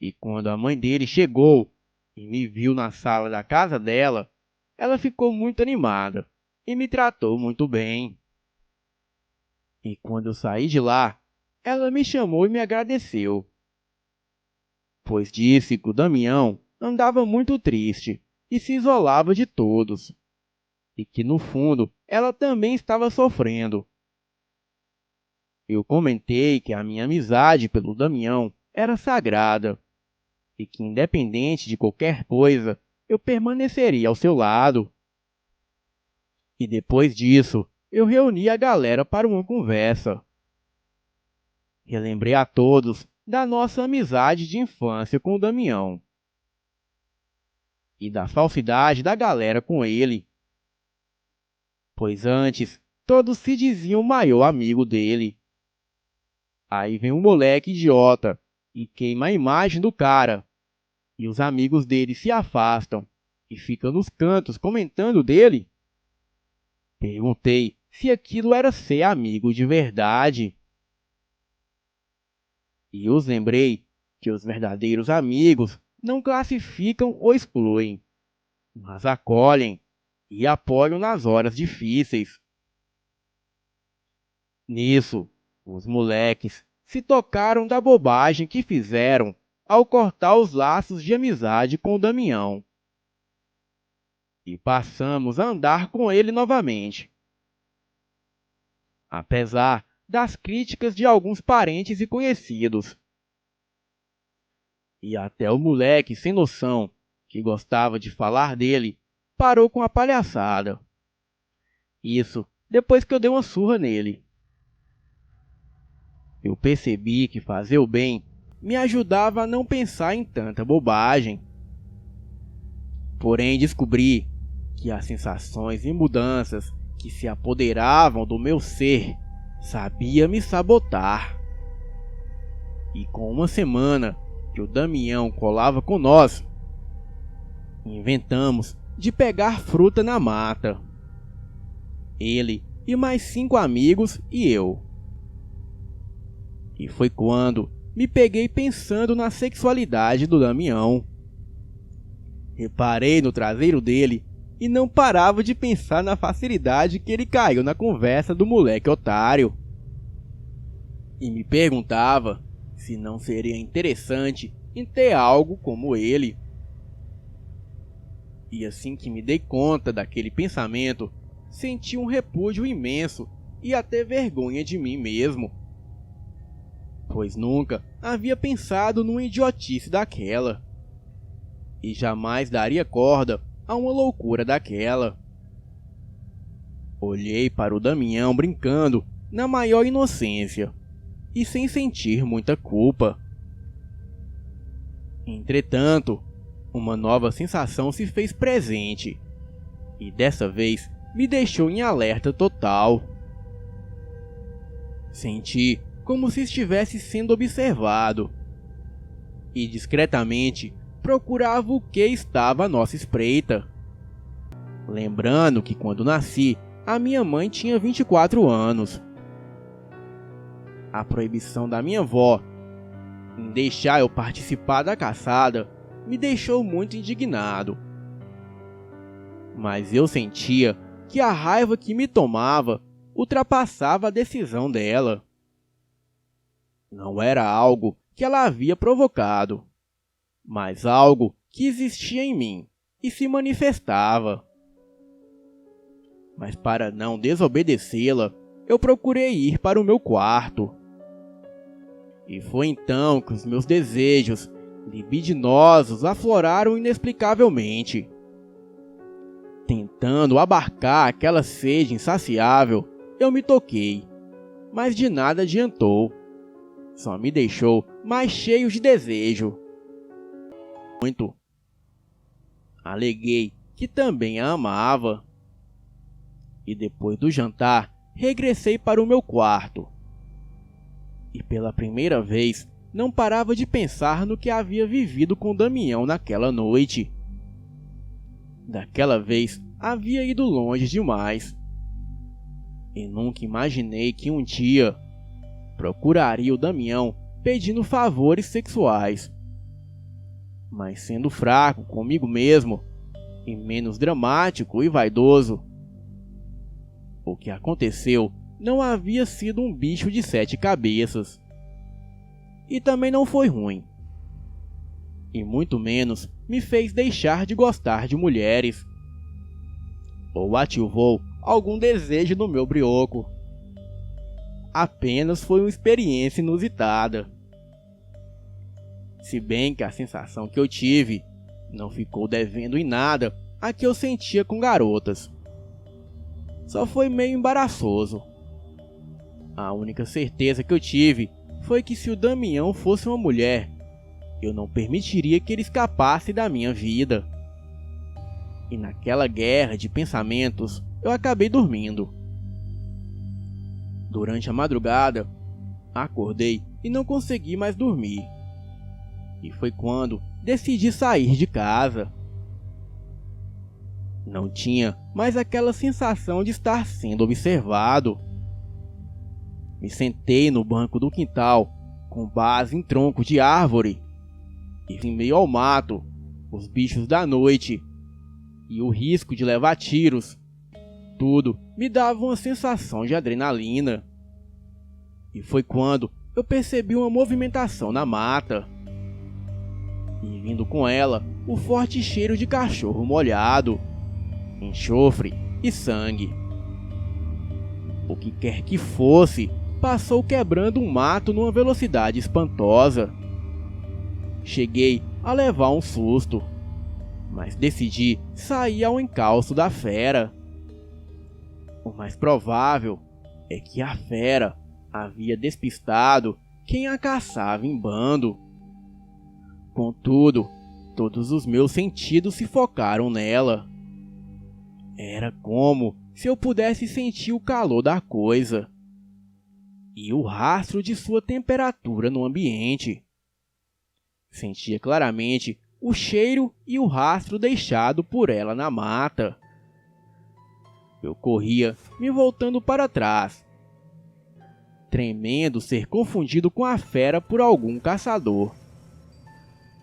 E quando a mãe dele chegou e me viu na sala da casa dela, ela ficou muito animada e me tratou muito bem. E quando eu saí de lá, ela me chamou e me agradeceu, pois disse que o Damião andava muito triste e se isolava de todos, e que no fundo ela também estava sofrendo. Eu comentei que a minha amizade pelo Damião era sagrada e que, independente de qualquer coisa, eu permaneceria ao seu lado. E depois disso, eu reuni a galera para uma conversa. Relembrei a todos da nossa amizade de infância com o Damião e da falsidade da galera com ele, pois antes todos se diziam o maior amigo dele. Aí vem um moleque idiota e queima a imagem do cara, e os amigos dele se afastam e ficam nos cantos comentando dele. Perguntei se aquilo era ser amigo de verdade. E os lembrei que os verdadeiros amigos não classificam ou excluem, mas acolhem e apoiam nas horas difíceis. Nisso, os moleques se tocaram da bobagem que fizeram ao cortar os laços de amizade com o Damião. E passamos a andar com ele novamente. Apesar das críticas de alguns parentes e conhecidos. E até o moleque sem noção, que gostava de falar dele, parou com a palhaçada. Isso depois que eu dei uma surra nele. Eu percebi que fazer o bem me ajudava a não pensar em tanta bobagem. Porém, descobri que as sensações e mudanças que se apoderavam do meu ser sabia me sabotar. E com uma semana que o Damião colava com nós, inventamos de pegar fruta na mata. Ele e mais 5 amigos e eu. E foi quando me peguei pensando na sexualidade do Damião. Reparei no traseiro dele e não parava de pensar na facilidade que ele caiu na conversa do moleque otário. E me perguntava se não seria interessante em ter algo como ele. E assim que me dei conta daquele pensamento, senti um repúdio imenso e até vergonha de mim mesmo. Pois nunca havia pensado numa idiotice daquela. E jamais daria corda a uma loucura daquela. Olhei para o Damião brincando na maior inocência e sem sentir muita culpa. Entretanto, uma nova sensação se fez presente e dessa vez me deixou em alerta total. Senti como se estivesse sendo observado e discretamente procurava o que estava à nossa espreita. Lembrando que quando nasci, a minha mãe tinha 24 anos. A proibição da minha avó em deixar eu participar da caçada me deixou muito indignado. Mas eu sentia que a raiva que me tomava ultrapassava a decisão dela. Não era algo que ela havia provocado, mas algo que existia em mim e se manifestava. Mas para não desobedecê-la, eu procurei ir para o meu quarto. E foi então que os meus desejos libidinosos afloraram inexplicavelmente. Tentando abarcar aquela sede insaciável, eu me toquei, mas de nada adiantou. Só me deixou mais cheio de desejo. Muito. Aleguei que também a amava. E depois do jantar, regressei para o meu quarto. E pela primeira vez, não parava de pensar no que havia vivido com Damião naquela noite. Daquela vez, havia ido longe demais. E nunca imaginei que um dia procuraria o Damião pedindo favores sexuais. Mas sendo fraco comigo mesmo e menos dramático e vaidoso, o que aconteceu não havia sido um bicho de 7 cabeças. E também não foi ruim. E muito menos me fez deixar de gostar de mulheres. Ou ativou algum desejo no meu brioco. Apenas foi uma experiência inusitada. Se bem que a sensação que eu tive não ficou devendo em nada a que eu sentia com garotas. Só foi meio embaraçoso. A única certeza que eu tive foi que se o Damião fosse uma mulher, eu não permitiria que ele escapasse da minha vida. E naquela guerra de pensamentos, eu acabei dormindo. Durante a madrugada, acordei e não consegui mais dormir. E foi quando decidi sair de casa. Não tinha mais aquela sensação de estar sendo observado. Me sentei no banco do quintal, com base em tronco de árvore, E em meio ao mato, os bichos da noite e o risco de levar tiros, tudo me dava uma sensação de adrenalina. E foi quando eu percebi uma movimentação na mata. E vindo com ela, o forte cheiro de cachorro molhado, enxofre e sangue. O que quer que fosse, passou quebrando um mato numa velocidade espantosa. Cheguei a levar um susto, mas decidi sair ao encalço da fera. O mais provável é que a fera havia despistado quem a caçava em bando. Contudo, todos os meus sentidos se focaram nela. Era como se eu pudesse sentir o calor da coisa e o rastro de sua temperatura no ambiente. Sentia claramente o cheiro e o rastro deixado por ela na mata. Eu corria, me voltando para trás, temendo ser confundido com a fera por algum caçador.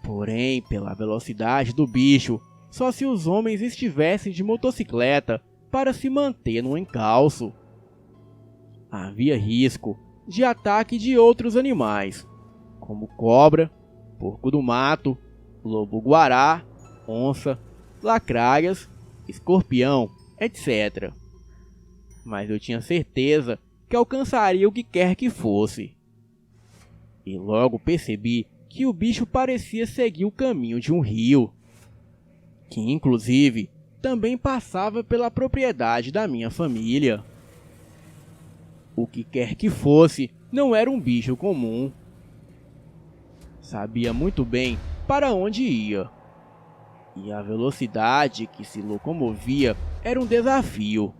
Porém, pela velocidade do bicho, só se os homens estivessem de motocicleta para se manter no encalço. Havia risco de ataque de outros animais, como cobra, porco do mato, lobo-guará, onça, lacraias, escorpião, etc. Mas eu tinha certeza que alcançaria o que quer que fosse. E logo percebi que o bicho parecia seguir o caminho de um rio, que inclusive também passava pela propriedade da minha família. O que quer que fosse, não era um bicho comum. Sabia muito bem para onde ia, e a velocidade que se locomovia era um desafio.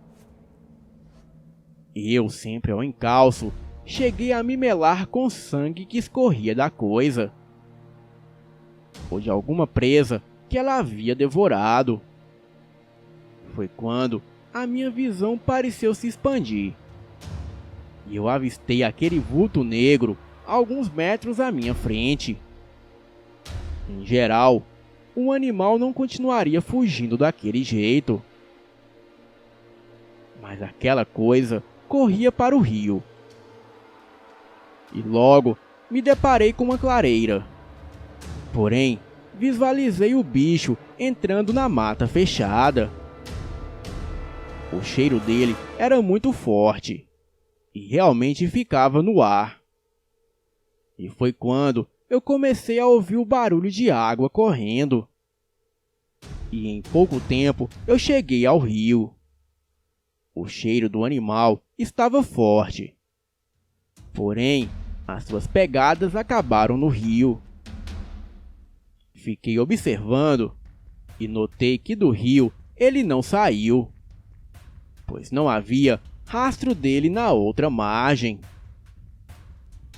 Eu, sempre ao encalço, cheguei a me melar com o sangue que escorria da coisa, ou de alguma presa que ela havia devorado. Foi quando a minha visão pareceu se expandir, e eu avistei aquele vulto negro a alguns metros à minha frente. Em geral, um animal não continuaria fugindo daquele jeito. Mas aquela coisa corria para o rio. E logo me deparei com uma clareira. Porém, visualizei o bicho entrando na mata fechada. O cheiro dele era muito forte e realmente ficava no ar. E foi quando eu comecei a ouvir o barulho de água correndo. E em pouco tempo eu cheguei ao rio. O cheiro do animal estava forte. Porém, as suas pegadas acabaram no rio. Fiquei observando e notei que do rio ele não saiu, pois não havia rastro dele na outra margem.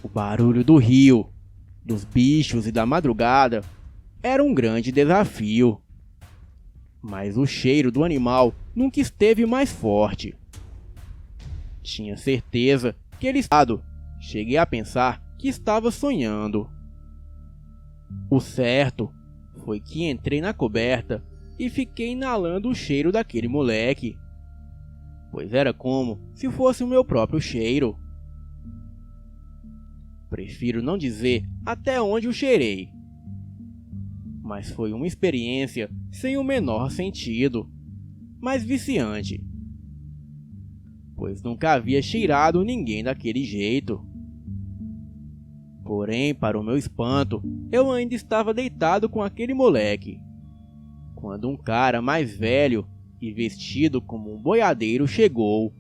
O barulho do rio, dos bichos e da madrugada era um grande desafio. Mas o cheiro do animal nunca esteve mais forte. Tinha certeza que ele estava. Cheguei a pensar que estava sonhando. O certo foi que entrei na coberta e fiquei inalando o cheiro daquele moleque, pois era como se fosse o meu próprio cheiro. Prefiro não dizer até onde o cheirei, mas foi uma experiência sem o menor sentido, mas viciante, pois nunca havia cheirado ninguém daquele jeito. Porém, para o meu espanto, eu ainda estava deitado com aquele moleque, quando um cara mais velho e vestido como um boiadeiro chegou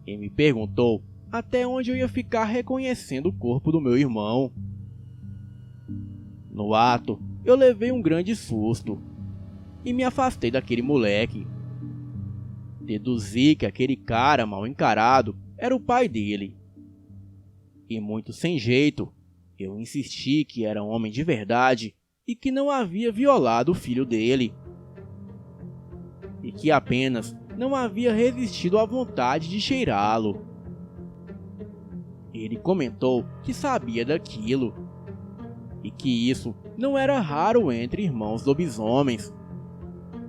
e me perguntou até onde eu ia ficar reconhecendo o corpo do meu irmão. No ato, eu levei um grande susto e me afastei daquele moleque. Deduzi que aquele cara mal encarado era o pai dele. E muito sem jeito, eu insisti que era um homem de verdade e que não havia violado o filho dele. E que apenas não havia resistido à vontade de cheirá-lo. Ele comentou que sabia daquilo. e que isso não era raro entre irmãos lobisomens,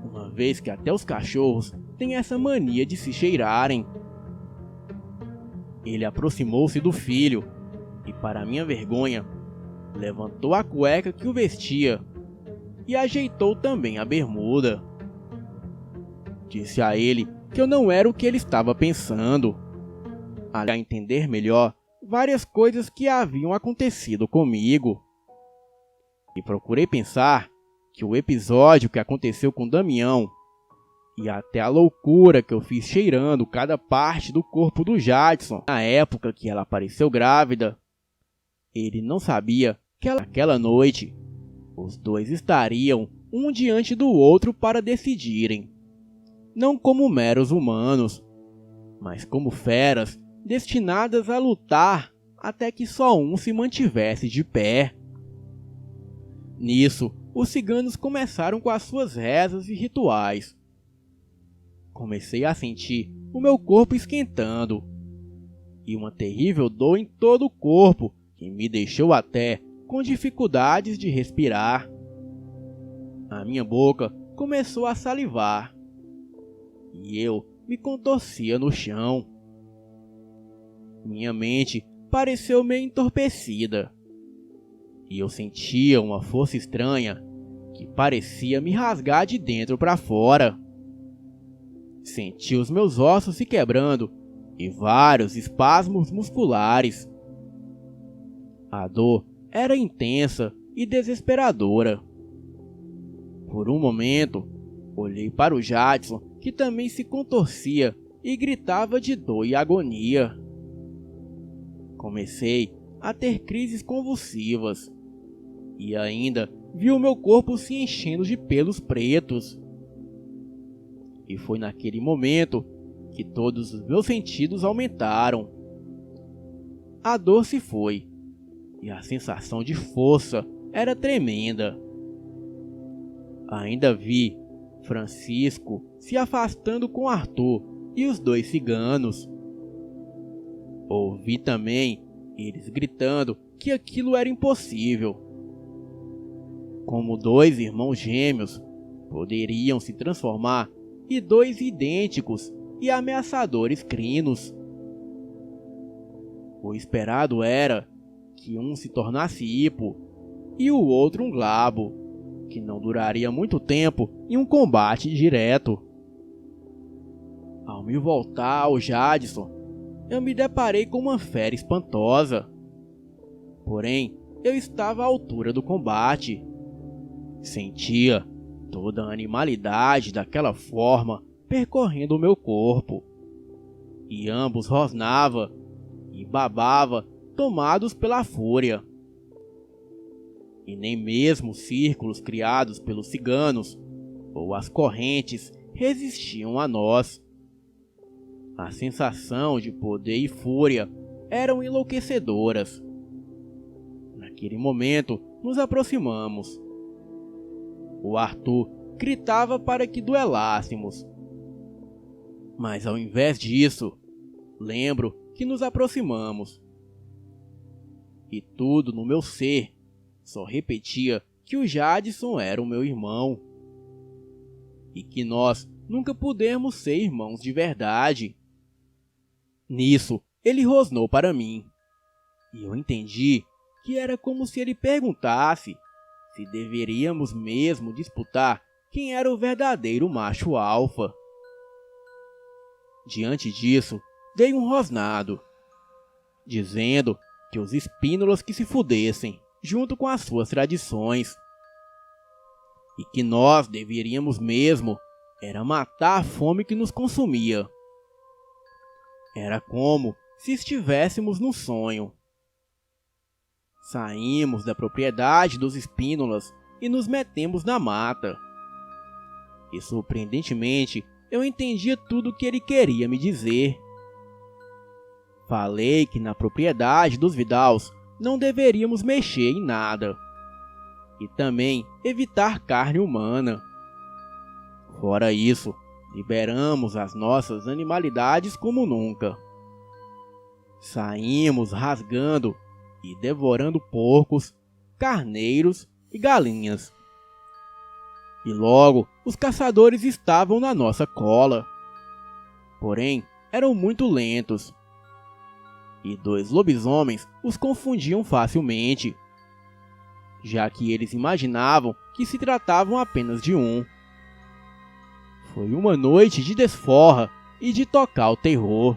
uma vez que até os cachorros têm essa mania de se cheirarem. Ele aproximou-se do filho e, para minha vergonha, levantou a cueca que o vestia e ajeitou também a bermuda. Disse a ele que eu não era o que ele estava pensando, a entender melhor várias coisas que haviam acontecido comigo. E procurei pensar que o episódio que aconteceu com Damião e até a loucura que eu fiz cheirando cada parte do corpo do Jadson na época que ela apareceu grávida, ele não sabia que naquela noite os dois estariam um diante do outro para decidirem, não como meros humanos, mas como feras destinadas a lutar até que só um se mantivesse de pé. Nisso, os ciganos começaram com as suas rezas e rituais. Comecei a sentir o meu corpo esquentando e uma terrível dor em todo o corpo que me deixou até com dificuldades de respirar. A minha boca começou a salivar e eu me contorcia no chão. Minha mente pareceu meio entorpecida e eu sentia uma força estranha que parecia me rasgar de dentro para fora. Senti os meus ossos se quebrando e vários espasmos musculares. A dor era intensa e desesperadora. Por um momento, olhei para o Jadson, que também se contorcia e gritava de dor e agonia. Comecei a ter crises convulsivas e ainda vi o meu corpo se enchendo de pelos pretos. E foi naquele momento que todos os meus sentidos aumentaram. A dor se foi e a sensação de força era tremenda. Ainda vi Francisco se afastando com Arthur e os dois ciganos. Ouvi também eles gritando que aquilo era impossível. Como dois irmãos gêmeos poderiam se transformar em dois idênticos e ameaçadores crinos. O esperado era que um se tornasse hipo e o outro um glabo, que não duraria muito tempo em um combate direto. Ao me voltar ao Jadson, eu me deparei com uma fera espantosa. Porém, eu estava à altura do combate. Sentia toda a animalidade daquela forma percorrendo o meu corpo. E ambos rosnavam e babavam, tomados pela fúria. E nem mesmo os círculos criados pelos ciganos ou as correntes resistiam a nós. A sensação de poder e fúria eram enlouquecedoras. Naquele momento, nos aproximamos. O Arthur gritava para que duelássemos. Mas ao invés disso, lembro que nos aproximamos. E tudo no meu ser só repetia que o Jadson era o meu irmão. E que nós nunca pudemos ser irmãos de verdade. Nisso, ele rosnou para mim. E eu entendi que era como se ele perguntasse se deveríamos mesmo disputar quem era o verdadeiro macho alfa. Diante disso, dei um rosnado, dizendo que os espínolas que se fudessem, junto com as suas tradições. E que nós deveríamos mesmo era matar a fome que nos consumia. Era como se estivéssemos num sonho. Saímos da propriedade dos espínolas e nos metemos na mata. E surpreendentemente, eu entendia tudo o que ele queria me dizer. Falei que na propriedade dos Vidals não deveríamos mexer em nada. E também evitar carne humana. Fora isso, liberamos as nossas animalidades como nunca. Saímos rasgando e devorando porcos, carneiros e galinhas. E logo os caçadores estavam na nossa cola. Porém, eram muito lentos. E 2 lobisomens os confundiam facilmente, já que eles imaginavam que se tratavam apenas de um. Foi uma noite de desforra e de tocar o terror.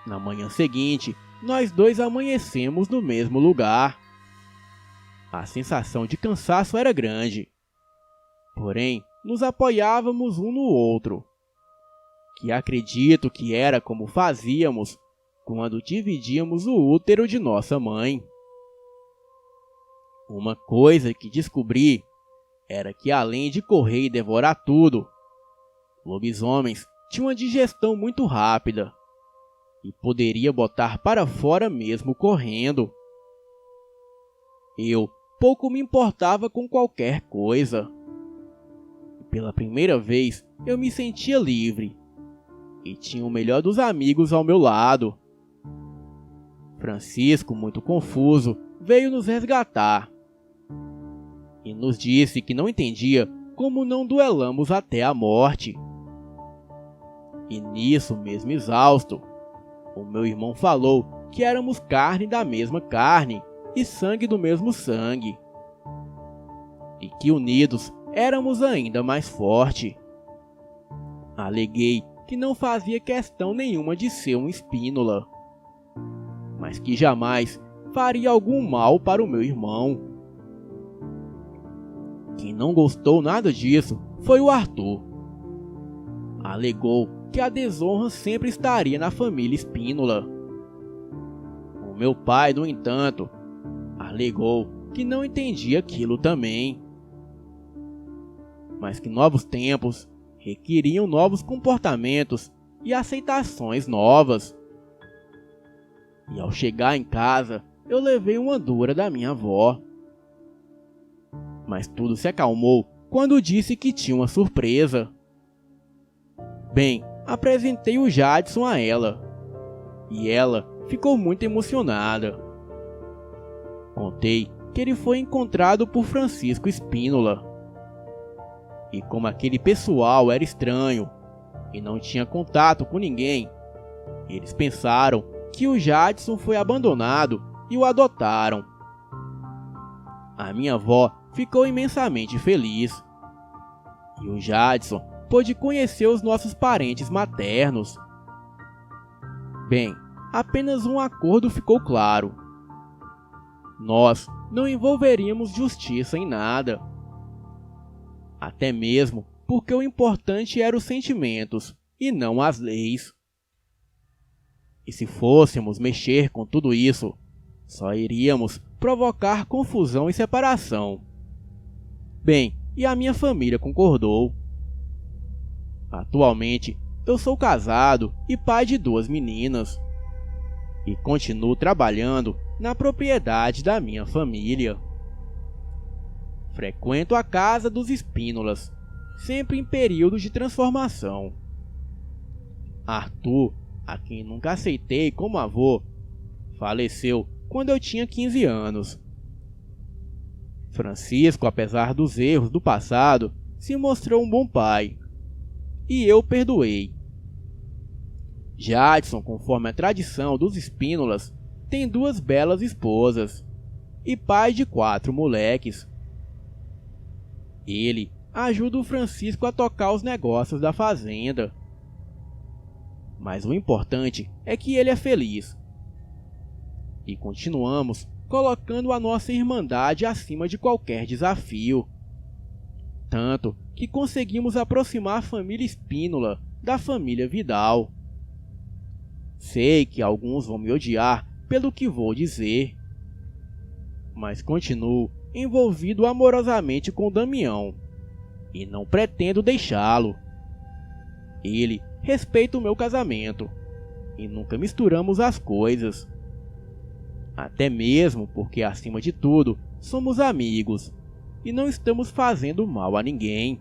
Na manhã seguinte, nós 2 amanhecemos no mesmo lugar. A sensação de cansaço era grande, porém nos apoiávamos um no outro, que acredito que era como fazíamos quando dividíamos o útero de nossa mãe. Uma coisa que descobri era que, além de correr e devorar tudo, lobisomens tinham uma digestão muito rápida e poderia botar para fora mesmo correndo. Eu pouco me importava com qualquer coisa. E pela primeira vez eu me sentia livre e tinha o melhor dos amigos ao meu lado. Francisco, muito confuso, veio nos resgatar e nos disse que não entendia como não duelamos até a morte. E nisso, mesmo exausto, o meu irmão falou que éramos carne da mesma carne e sangue do mesmo sangue, e que unidos éramos ainda mais fortes. Aleguei que não fazia questão nenhuma de ser um espínola, mas que jamais faria algum mal para o meu irmão. Quem não gostou nada disso foi o Arthur. Alegou que a desonra sempre estaria na família Espínola. O meu pai, no entanto, alegou que não entendia aquilo também, mas que novos tempos requeriam novos comportamentos e aceitações novas. E ao chegar em casa, eu levei uma dura da minha avó. Mas tudo se acalmou quando disse que tinha uma surpresa. Bem, apresentei o Jadson a ela, e ela ficou muito emocionada. Contei que ele foi encontrado por Francisco Espínola, e como aquele pessoal era estranho e não tinha contato com ninguém, eles pensaram que o Jadson foi abandonado e o adotaram. A minha avó ficou imensamente feliz, e o Jadson pôde conhecer os nossos parentes maternos. Bem, apenas um acordo ficou claro: nós não envolveríamos justiça em nada, até mesmo porque o importante eram os sentimentos e não as leis. E se fôssemos mexer com tudo isso, só iríamos provocar confusão e separação. Bem, e a minha família concordou. Atualmente, eu sou casado e pai de 2 meninas, e continuo trabalhando na propriedade da minha família. Frequento a casa dos Espínolas, sempre em períodos de transformação. Arthur, a quem nunca aceitei como avô, faleceu quando eu tinha 15 anos. Francisco, apesar dos erros do passado, se mostrou um bom pai, e eu perdoei. Jadson, conforme a tradição dos Espínolas, tem 2 belas esposas e pai de 4 moleques. Ele ajuda o Francisco a tocar os negócios da fazenda. Mas o importante é que ele é feliz. E continuamos colocando a nossa irmandade acima de qualquer desafio. Tanto que conseguimos aproximar a família Espínola da família Vidal. Sei que alguns vão me odiar pelo que vou dizer, mas continuo envolvido amorosamente com Damião e não pretendo deixá-lo. Ele respeita o meu casamento e nunca misturamos as coisas, até mesmo porque, acima de tudo, somos amigos e não estamos fazendo mal a ninguém.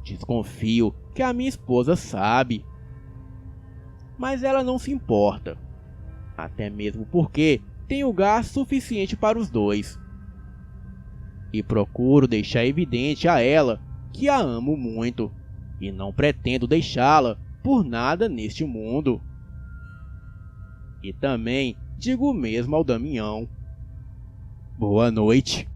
Desconfio que a minha esposa sabe, mas ela não se importa, até mesmo porque tenho gás suficiente para os dois. E procuro deixar evidente a ela que a amo muito e não pretendo deixá-la por nada neste mundo. E também digo o mesmo ao Damião. Boa noite.